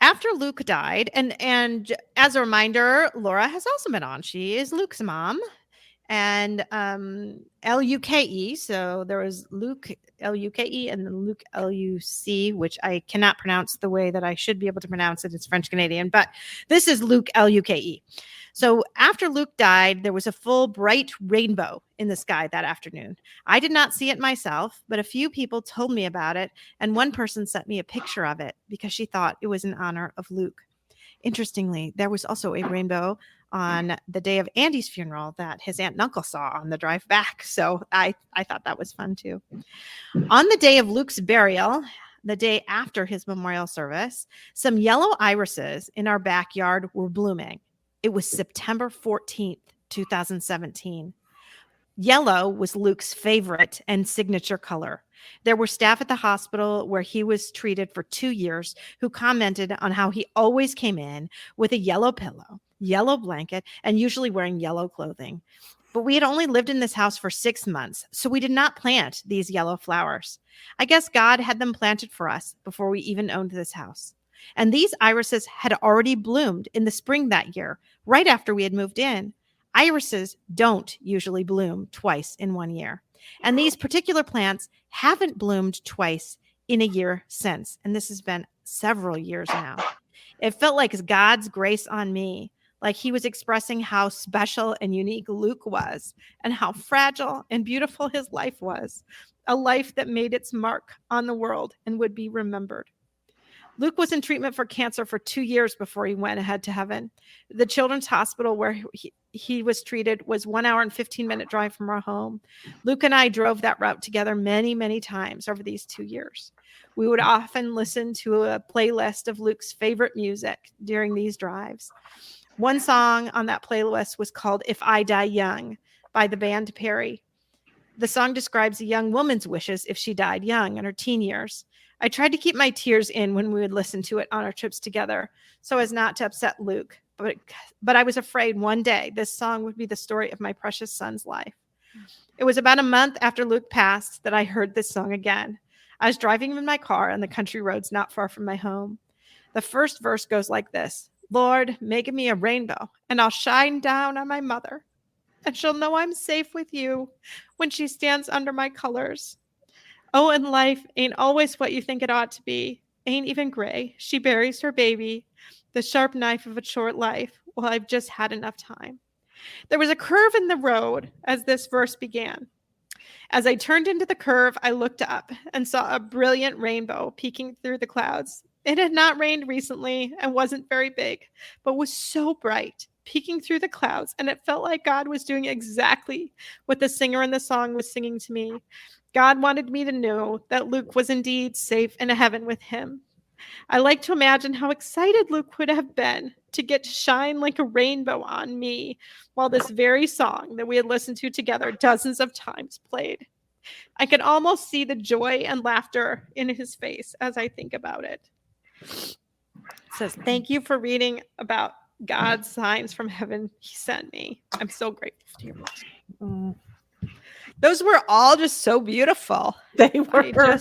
B: after Luke died, and as a reminder, Laura has also been on. She is Luke's mom, and Luke. So there was Luke Luke and then Luke Luc, which I cannot pronounce the way that I should be able to pronounce it. It's French Canadian, but this is Luke Luke. So after Luke died, there was a full bright rainbow in the sky that afternoon. I did not see it myself, but a few people told me about it, and one person sent me a picture of it because she thought it was in honor of Luke. Interestingly, there was also a rainbow on the day of Andy's funeral that his aunt and uncle saw on the drive back. So I thought that was fun too. On the day of Luke's burial, the day after his memorial service, some yellow irises in our backyard were blooming. It was September 14th, 2017. Yellow was Luke's favorite and signature color. There were staff at the hospital where he was treated for 2 years who commented on how he always came in with a yellow pillow, yellow blanket, and usually wearing yellow clothing. But we had only lived in this house for 6 months, so we did not plant these yellow flowers. I guess God had them planted for us before we even owned this house. And these irises had already bloomed in the spring that year, right after we had moved in. Irises don't usually bloom twice in 1 year. And these particular plants haven't bloomed twice in a year since. And this has been several years now. It felt like God's grace on me, like he was expressing how special and unique Luke was and how fragile and beautiful his life was, a life that made its mark on the world and would be remembered. Luke was in treatment for cancer for 2 years before he went ahead to heaven. The children's hospital where he was treated was 1 hour and 15-minute drive from our home. Luke and I drove that route together many, many times over these 2 years. We would often listen to a playlist of Luke's favorite music during these drives. One song on that playlist was called If I Die Young by the band Perry. The song describes a young woman's wishes if she died young in her teen years. I tried to keep my tears in when we would listen to it on our trips together so as not to upset Luke, but I was afraid one day this song would be the story of my precious son's life. It was about a month after Luke passed that I heard this song again. I was driving in my car on the country roads not far from my home. The first verse goes like this: Lord, make me a rainbow, and I'll shine down on my mother, and she'll know I'm safe with you when she stands under my colors. Oh, and life ain't always what you think it ought to be. Ain't even gray. She buries her baby, the sharp knife of a short life. Well, I've just had enough time. There was a curve in the road as this verse began. As I turned into the curve, I looked up and saw a brilliant rainbow peeking through the clouds. It had not rained recently and wasn't very big, but was so bright, peeking through the clouds, and it felt like God was doing exactly what the singer in the song was singing to me. God wanted me to know that Luke was indeed safe in heaven with him. I like to imagine how excited Luke would have been to get to shine like a rainbow on me while this very song that we had listened to together dozens of times played. I could almost see the joy and laughter in his face as I think about it. It says, thank you for reading about God's signs from heaven he sent me. I'm so grateful to you. Those were all just so beautiful.
C: They were.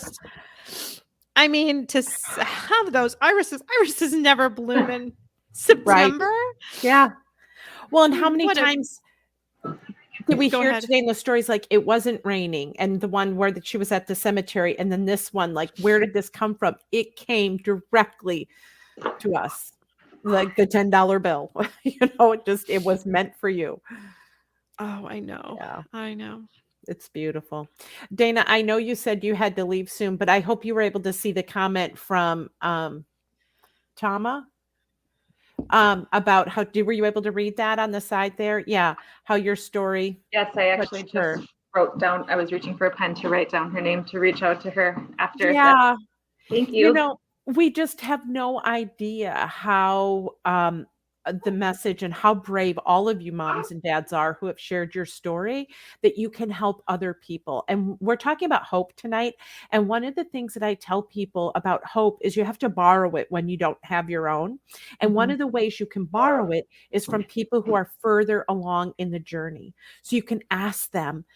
B: I mean, to have those irises never bloom in September.
C: Right. Yeah. Well, and how many times did we hear today in the stories, like it wasn't raining, and the one where that she was at the cemetery, and then this one, like, where did this come from? It came directly to us, like the $10 bill. It was meant for you.
B: Oh, I know.
C: Yeah.
B: I know.
C: It's beautiful. Dana, I know you said you had to leave soon, but I hope you were able to see the comment from Tama about how were you able to read that on the side there? Yeah. How your story.
D: Yes, I actually just wrote down, I was reaching for a pen to write down her name to reach out to her after.
C: Yeah.
D: Thank you.
C: We just have no idea how the message and how brave all of you moms and dads are who have shared your story, that you can help other people. And we're talking about hope tonight. And one of the things that I tell people about hope is you have to borrow it when you don't have your own. And one of the ways you can borrow it is from people who are further along in the journey. So you can ask them,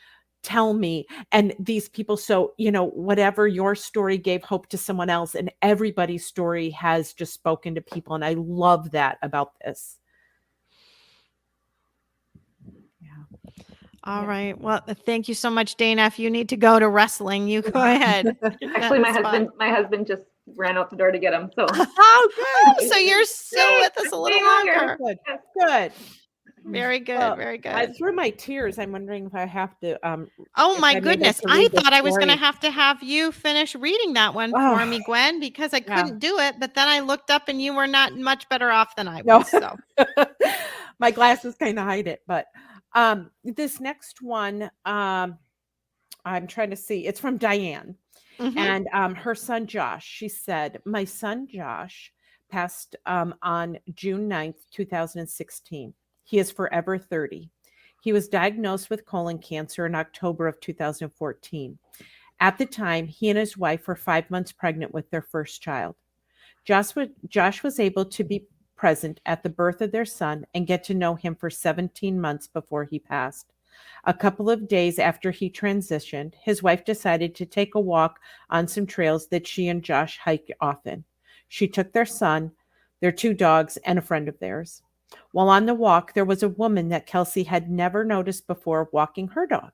C: tell me, and these people, so whatever your story gave hope to someone else, and everybody's story has just spoken to people, and I love that about this.
B: All right, well, thank you so much, Dana. If you need to go to wrestling, you go ahead.
D: Actually, my husband just ran out the door to get him, so
B: good. So you're still with us a little longer.
C: Good.
B: Very good. Very good.
C: Through my tears, I'm wondering if I have to.
B: Oh my goodness! I thought I was going to have you finish reading that one for me, Gwen, because I couldn't do it. But then I looked up, and you were not much better off than I was. So
C: my glasses kind of hide it. But this next one, I'm trying to see. It's from Diane, and her son Josh. She said, "My son Josh passed on June 9th, 2016. He is forever 30. He was diagnosed with colon cancer in October of 2014. At the time, he and his wife were 5 months pregnant with their first child. Josh was able to be present at the birth of their son and get to know him for 17 months before he passed. A couple of days after he transitioned, his wife decided to take a walk on some trails that she and Josh hike often. She took their son, their 2 dogs, and a friend of theirs. While on the walk, there was a woman that Kelsey had never noticed before walking her dog.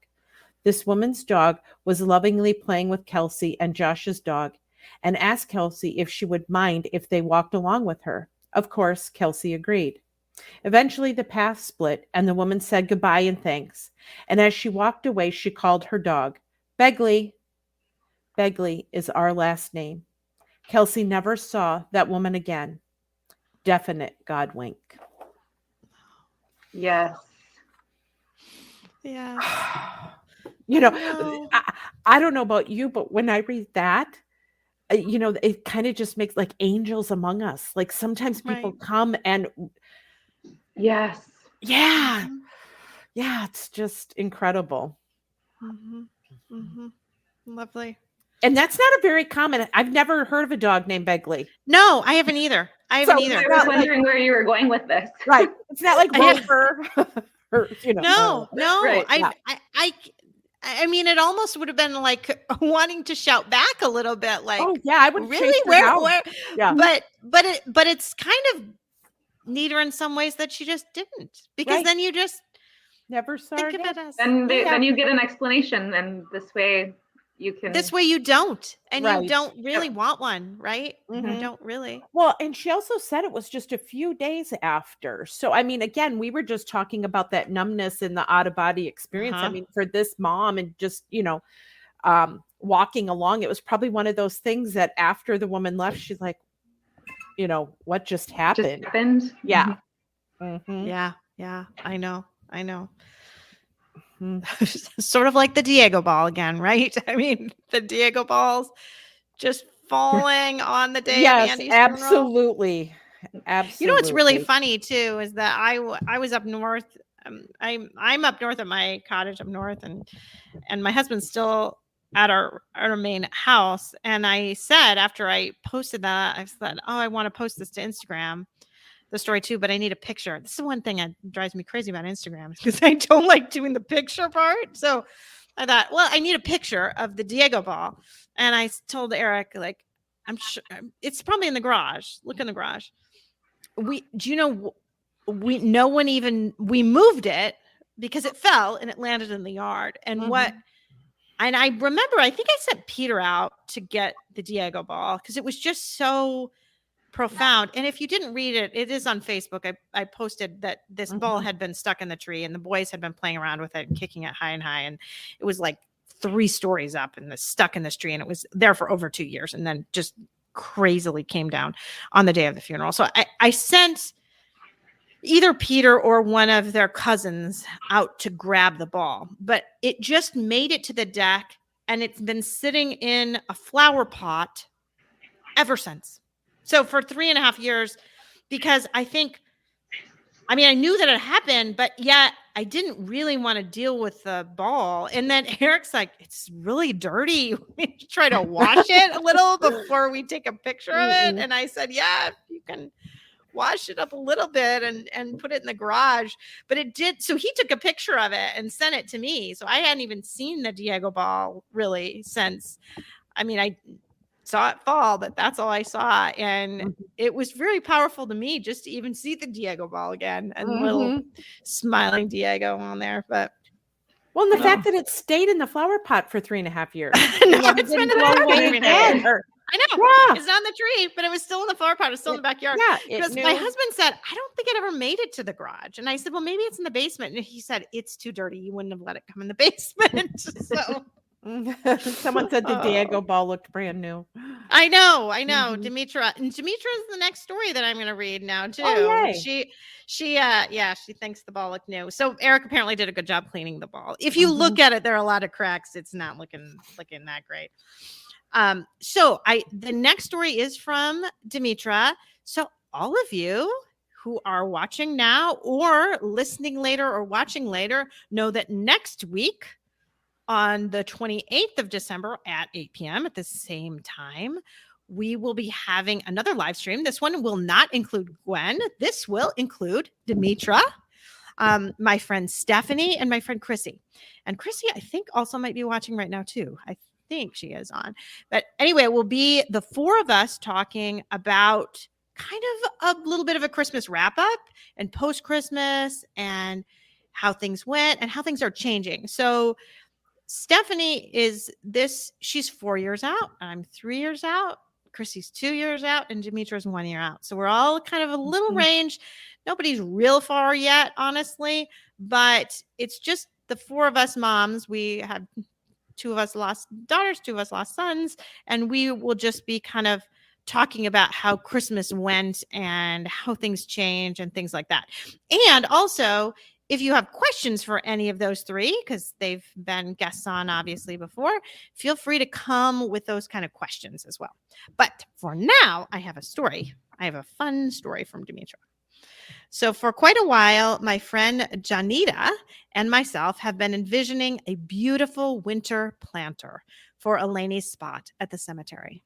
C: This woman's dog was lovingly playing with Kelsey and Josh's dog and asked Kelsey if she would mind if they walked along with her. Of course, Kelsey agreed. Eventually, the path split and the woman said goodbye and thanks. And as she walked away, she called her dog, Begley. Begley is our last name. Kelsey never saw that woman again. Definite Godwink.
D: Yes.
B: Yeah.
C: I don't know about you, but when I read that, it kind of just makes like angels among us. Like sometimes people come and
D: yes.
C: Yeah. Yeah. It's just incredible.
B: Lovely.
C: And that's not a very common. I've never heard of a dog named Begley.
B: No, I haven't either. I haven't either.
D: I was wondering where you were going with this.
C: Right. It's not like Rover. Or,
B: No.
C: Right.
B: I mean, it almost would have been like wanting to shout back a little bit, like,
C: oh yeah, I would
B: really where
C: yeah.
B: But it's kind of neater in some ways that she just didn't, because then you just
C: never saw
B: think
C: it
B: of it as
D: then you get an explanation, and this way you
B: don't, and
C: right.
B: you don't really want one, right?
C: Mm-hmm.
B: You don't really.
C: Well, and she also said it was just a few days after. So, I mean, again, we were just talking about that numbness and the out of body experience. I mean, for this mom, and just, walking along, it was probably one of those things that after the woman left, she's like, what just happened? Yeah.
B: Mm-hmm. Yeah. I know. Sort of like the Diego ball again, right? I mean, the Diego balls just falling on the day of Andy's
C: absolutely.
B: funeral. Absolutely. You know what's really funny too is that I was up north. I'm up north at my cottage up north, and my husband's still at our main house. And I said, after I posted that, I said, oh, I want to post this to Instagram, the story too, but I need a picture. This is one thing that drives me crazy about Instagram, because I don't like doing the picture part. So I thought, well, I need a picture of the Diego ball. And I told Eric, like, I'm sure it's probably in the garage. Look in the garage. We moved it because it fell and it landed in the yard. And and I remember, I think I sent Peter out to get the Diego ball because it was just so profound. And if you didn't read it, it is on Facebook. I posted that this ball had been stuck in the tree, and the boys had been playing around with it and kicking it high and high. And it was like 3 stories up and stuck in this tree. And it was there for over 2 years, and then just crazily came down on the day of the funeral. So I sent either Peter or one of their cousins out to grab the ball, but it just made it to the deck, and it's been sitting in a flower pot ever since. So for 3.5 years, because I knew that it happened, but yet I didn't really want to deal with the ball. And then Eric's like, it's really dirty. We try to wash it a little before we take a picture of it. And I said, yeah, you can wash it up a little bit and put it in the garage. But it did. So he took a picture of it and sent it to me. So I hadn't even seen the Diego ball really since. I saw it fall, but that's all I saw. And it was very powerful to me just to even see the Diego ball again and little smiling Diego on there. But
C: and the fact that it stayed in the flower pot for 3.5 years.
B: It's been
C: I
B: know.
C: Yeah.
B: It's not in the tree, but it was still in the flower pot. It was still in the backyard.
C: Yeah,
B: because my husband said, I don't think it ever made it to the garage. And I said, well, maybe it's in the basement. And he said, it's too dirty. You wouldn't have let it come in the basement. So
C: someone said the Diego ball looked brand new.
B: I know. Demetra. And Demetra is the next story that I'm going to read now too.
C: Oh, yay.
B: She thinks the ball looked new. So Eric apparently did a good job cleaning the ball. If you look at it, there are a lot of cracks. It's not looking that great. So the next story is from Demetra. So all of you who are watching now or listening later or watching later know that next week, on the 28th of December at 8 p.m. at the same time, we will be having another live stream. This one will not include Gwen. This will include Demetra, my friend Stephanie, and my friend Chrissy. And Chrissy, I think, also might be watching right now too. I think she is on. But anyway, it will be the 4 of us talking about kind of a little bit of a Christmas wrap up and post-Christmas and how things went and how things are changing. So Stephanie she's 4 years out. I'm 3 years out. Chrissy's 2 years out, and Demetra's 1 year out. So we're all kind of a little range. Nobody's real far yet, honestly, but it's just the 4 of us moms. We had 2 of us lost daughters, 2 of us lost sons, and we will just be kind of talking about how Christmas went and how things change and things like that. And also, if you have questions for any of those 3, because they've been guests on obviously before, feel free to come with those kind of questions as well. But for now, I have a story. I have a fun story from Demetra. So for quite a while, my friend Janita and myself have been envisioning a beautiful winter planter for Eleni's spot at the cemetery.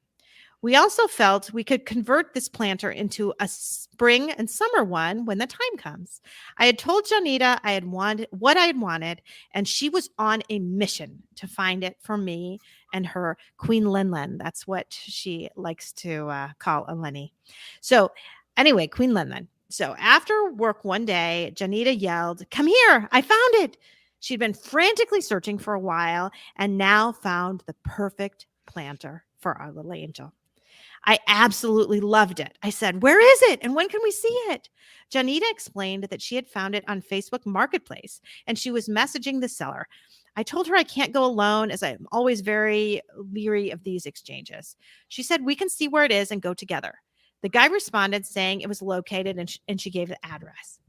B: We also felt we could convert this planter into a spring and summer one when the time comes. I had told Janita I had wanted what I had wanted, and she was on a mission to find it for me and her Queen Lenlen. That's what she likes to call Eleni. So anyway, Queen Lenlen. So after work one day, Janita yelled, "Come here, I found it." She'd been frantically searching for a while and now found the perfect planter for our little angel. I absolutely loved it. I said, "Where is it? And when can we see it?" Janita explained that she had found it on Facebook Marketplace and she was messaging the seller. I told her I can't go alone as I'm always very leery of these exchanges. She said, "We can see where it is and go together." The guy responded saying it was located and she gave the address.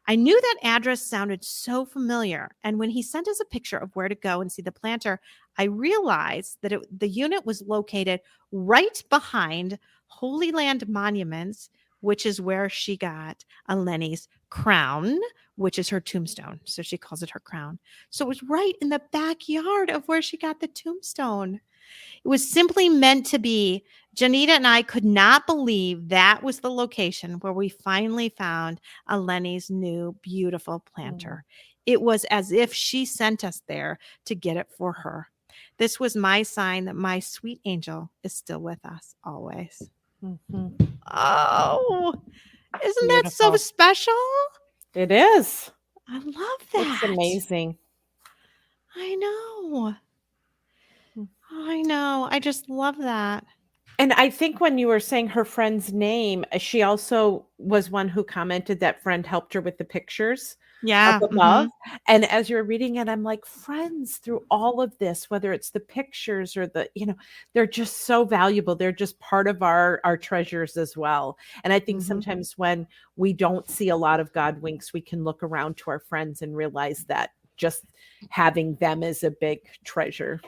B: I knew that address sounded so familiar. And when he sent us a picture of where to go and see the planter, I realized that the unit was located right behind Holy Land Monuments, which is where she got Eleni's crown, which is her tombstone. So she calls it her crown. So it was right in the backyard of where she got the tombstone. It was simply meant to be. Janita and I could not believe that was the location where we finally found Eleni's new beautiful planter. It was as if she sent us there to get it for her. This was my sign that my sweet angel is still with us always. Mm-hmm. Oh, isn't
C: Beautiful.
B: that so special?
C: It is.
B: I love that.
C: It's amazing.
B: I know. I just love that.
C: And I think when you were saying her friend's name, she also was one who commented that friend helped her with the pictures.
B: Yeah.
C: Up above. Mm-hmm. And as you're reading it, I'm like, friends through all of this, whether it's the pictures or they're just so valuable. They're just part of our treasures as well. And I think sometimes when we don't see a lot of Godwinks, we can look around to our friends and realize that just having them is a big treasure.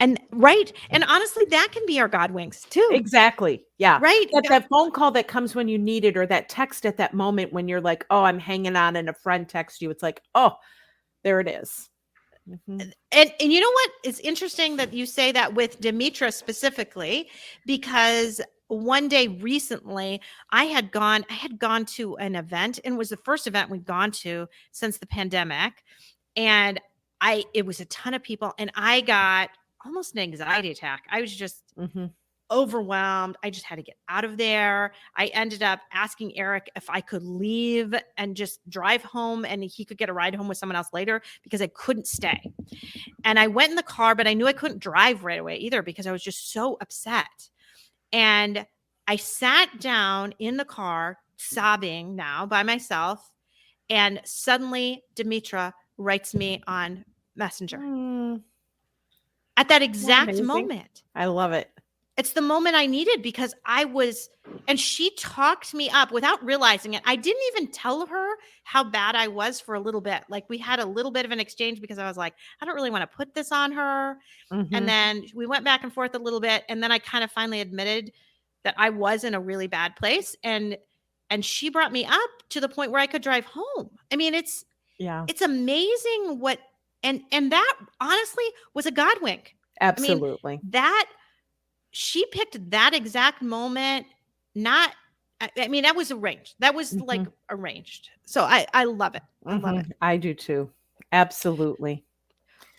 B: And right. And honestly, that can be our Godwinks too.
C: Exactly. Yeah.
B: Right.
C: That phone call that comes when you need it, or that text at that moment when you're like, oh, I'm hanging on and a friend texts you. It's like, oh, there it is. Mm-hmm.
B: And you know what? It's interesting that you say that with Demetra specifically, because one day recently I had gone to an event, and it was the first event we'd gone to since the pandemic. And it was a ton of people, and I got almost an anxiety attack. I was just overwhelmed. I just had to get out of there. I ended up asking Eric if I could leave and just drive home, and he could get a ride home with someone else later because I couldn't stay. And I went in the car, but I knew I couldn't drive right away either because I was just so upset. And I sat down in the car sobbing now by myself. And suddenly Demetra writes me on Messenger. At that exact moment.
C: I love it.
B: It's the moment I needed because and she talked me up without realizing it. I didn't even tell her how bad I was for a little bit. Like, we had a little bit of an exchange because I was like, I don't really want to put this on her. And then we went back and forth a little bit. And then I kind of finally admitted that I was in a really bad place. And she brought me up to the point where I could drive home. I mean, it's amazing what, and that honestly was a Godwink.
C: Absolutely.
B: I mean, that she picked that exact moment. That was arranged. That was like arranged. So I love it. I love it.
C: I do too. Absolutely.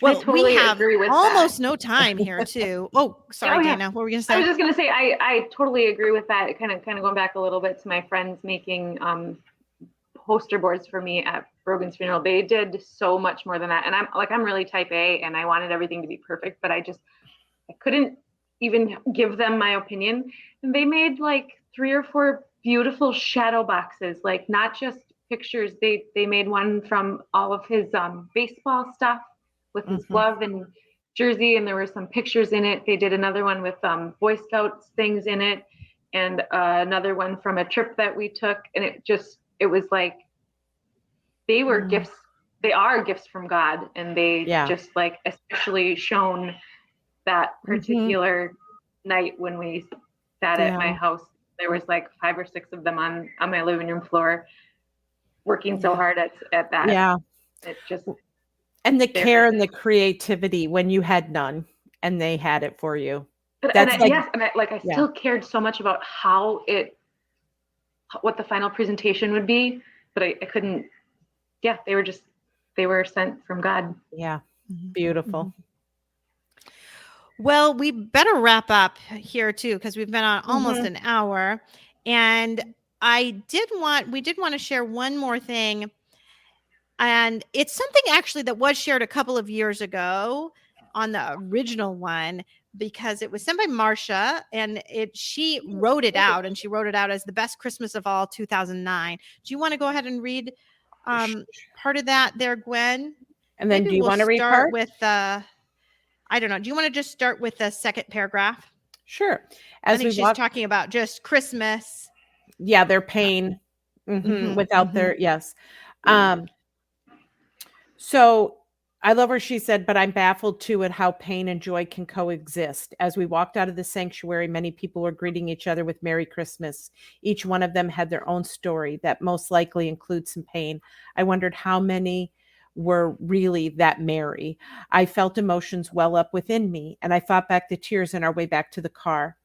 B: Well, totally we have almost no time here too. Oh, sorry, Dana. What were we going to say?
D: I was just going to say, I totally agree with that. Kind of going back a little bit to my friends making poster boards for me at Brogan's funeral. They did so much more than that. And I'm really type A, and I wanted everything to be perfect, but I couldn't even give them my opinion. And they made like 3 or 4 beautiful shadow boxes, like not just pictures. They made one from all of his baseball stuff with his glove and jersey, and there were some pictures in it. They did another one with Boy Scouts things in it, and another one from a trip that we took. And it was like, they were gifts. They are gifts from God. And they just like, especially shown that particular night when we sat at my house. There was like 5 or 6 of them on my living room floor, working so hard at that.
C: Yeah.
D: It just,
C: and the care and the creativity when you had none and they had it for you.
D: I still cared so much about what the final presentation would be, but I couldn't. Yeah, they were sent from God.
C: Yeah, beautiful.
B: Mm-hmm. Well, we better wrap up here too, because we've been on almost an hour, and we did want to share one more thing, and it's something actually that was shared a couple of years ago on the original one, because it was sent by Marcia, and she wrote it out as the best Christmas of all 2009. Do you want to go ahead and read part of that there, Gwen?
C: And then do you want to read part?
B: With I don't know. Do you want to just start with the second paragraph?
C: Sure.
B: She's talking about just Christmas.
C: Yeah, their pain without their, yes. So I love where she said, but I'm baffled too at how pain and joy can coexist. As we walked out of the sanctuary, many people were greeting each other with Merry Christmas. Each one of them had their own story that most likely includes some pain. I wondered how many were really that merry. I felt emotions well up within me, and I fought back the tears on our way back to the car.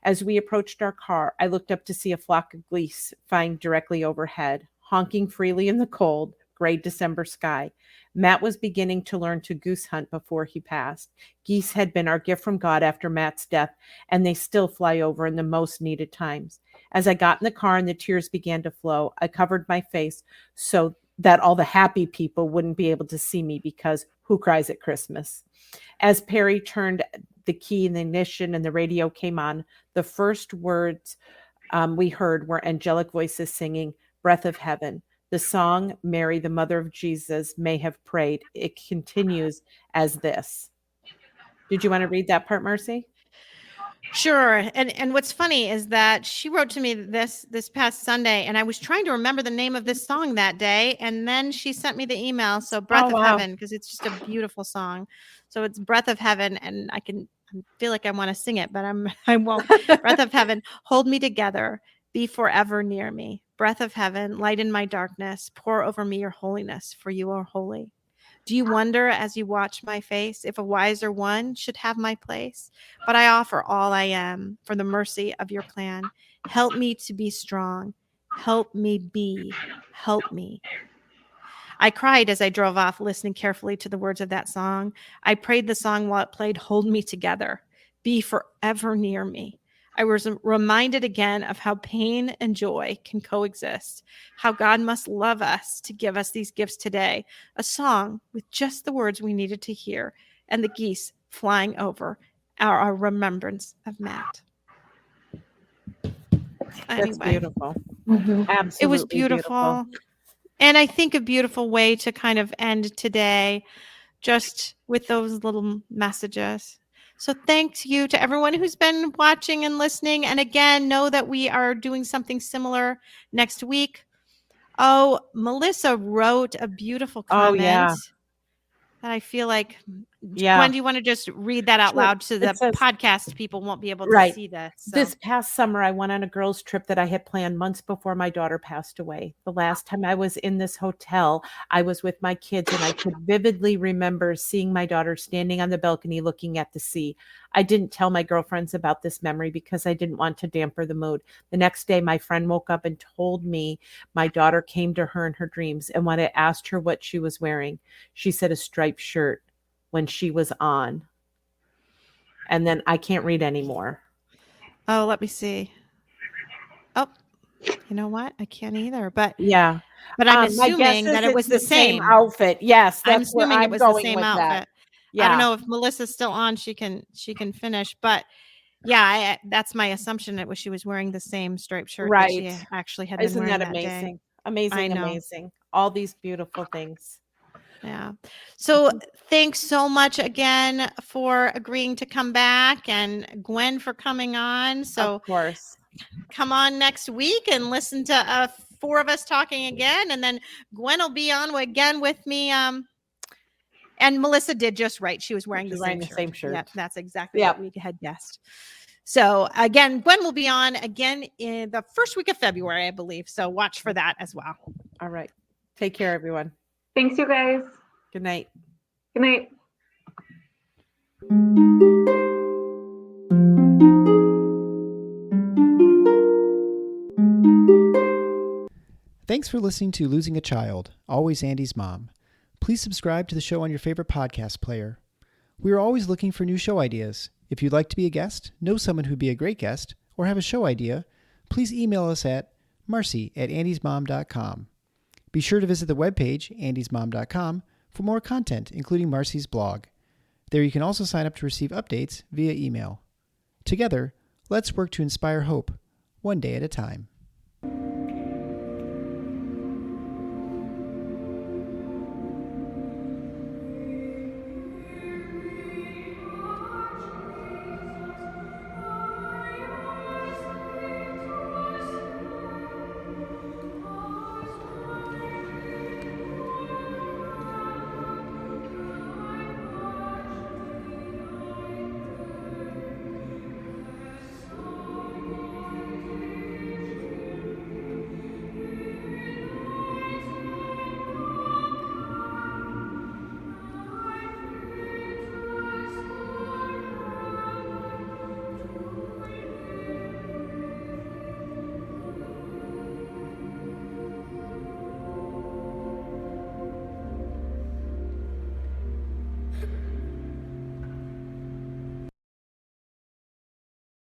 C: As we approached our car, I looked up to see a flock of geese flying directly overhead, honking freely in the cold, gray December sky. Matt was beginning to learn to goose hunt before he passed. Geese had been our gift from God after Matt's death, and they still fly over in the most needed times. As I got in the car and the tears began to flow, I covered my face so that all the happy people wouldn't be able to see me, because who cries at Christmas? As Perry turned the key in the ignition and the radio came on, the first words we heard were angelic voices singing Breath of Heaven. The song Mary, the mother of Jesus, may have prayed. It continues as this. Did you want to read that part, Mercy?
B: Sure. And what's funny is that she wrote to me this past Sunday, and I was trying to remember the name of this song that day, and then she sent me the email. So Breath of Heaven, because it's just a beautiful song. So it's Breath of Heaven, and I feel like I want to sing it, but I won't. Breath of Heaven, hold me together, be forever near me. Breath of Heaven, light in my darkness, pour over me your holiness, for you are holy. Do you wonder as you watch my face if a wiser one should have my place? But I offer all I am for the mercy of your plan. Help me to be strong. Help me be. Help me. I cried as I drove off, listening carefully to the words of that song. I prayed the song while it played, hold me together. Be forever near me. I was reminded again of how pain and joy can coexist, how God must love us to give us these gifts today, a song with just the words we needed to hear, and the geese flying over our remembrance of Matt.
C: That's beautiful. Absolutely.
B: It was beautiful. And I think a beautiful way to kind of end today, just with those little messages. So thanks you to everyone who's been watching and listening. And again, know that we are doing something similar next week. Oh, Melissa wrote a beautiful comment that I feel like, Gwen, do you want to just read that out loud so the podcast people won't be able to see this? So.
C: This past summer, I went on a girls' trip that I had planned months before my daughter passed away. The last time I was in this hotel, I was with my kids, and I could vividly remember seeing my daughter standing on the balcony looking at the sea. I didn't tell my girlfriends about this memory because I didn't want to damper the mood. The next day, my friend woke up and told me my daughter came to her in her dreams, and when I asked her what she was wearing, she said a striped shirt when she was on. And then I can't read anymore.
B: Oh, let me see. Oh, you know what? I can't either. But
C: yeah,
B: but I'm assuming that it was the same
C: outfit. Yes,
B: I'm assuming it was the same outfit.
C: That. Yeah.
B: I don't know if Melissa's still on. She can finish, but yeah, that's my assumption. That she was wearing the same striped shirt that she actually had been wearing that day.
C: Isn't that amazing? Amazing. All these beautiful things.
B: Yeah. So thanks so much again for agreeing to come back, and Gwen for coming on. So
C: of course,
B: come on next week and listen to four of us talking again, and then Gwen will be on again with me. And Melissa did just right. She was wearing the same shirt. Yeah, that's exactly what we had guessed. So again, Gwen will be on again in the first week of February, I believe. So watch for that as well.
C: All right. Take care, everyone.
D: Thanks, you guys.
C: Good night.
D: Good night.
A: Thanks for listening to Losing a Child, Always Andy's Mom. Please subscribe to the show on your favorite podcast player. We are always looking for new show ideas. If you'd like to be a guest, know someone who'd be a great guest, or have a show idea, please email us at marcy@andysmom.com. Be sure to visit the webpage, andysmom.com, for more content, including Marcy's blog. There you can also sign up to receive updates via email. Together, let's work to inspire hope, one day at a time.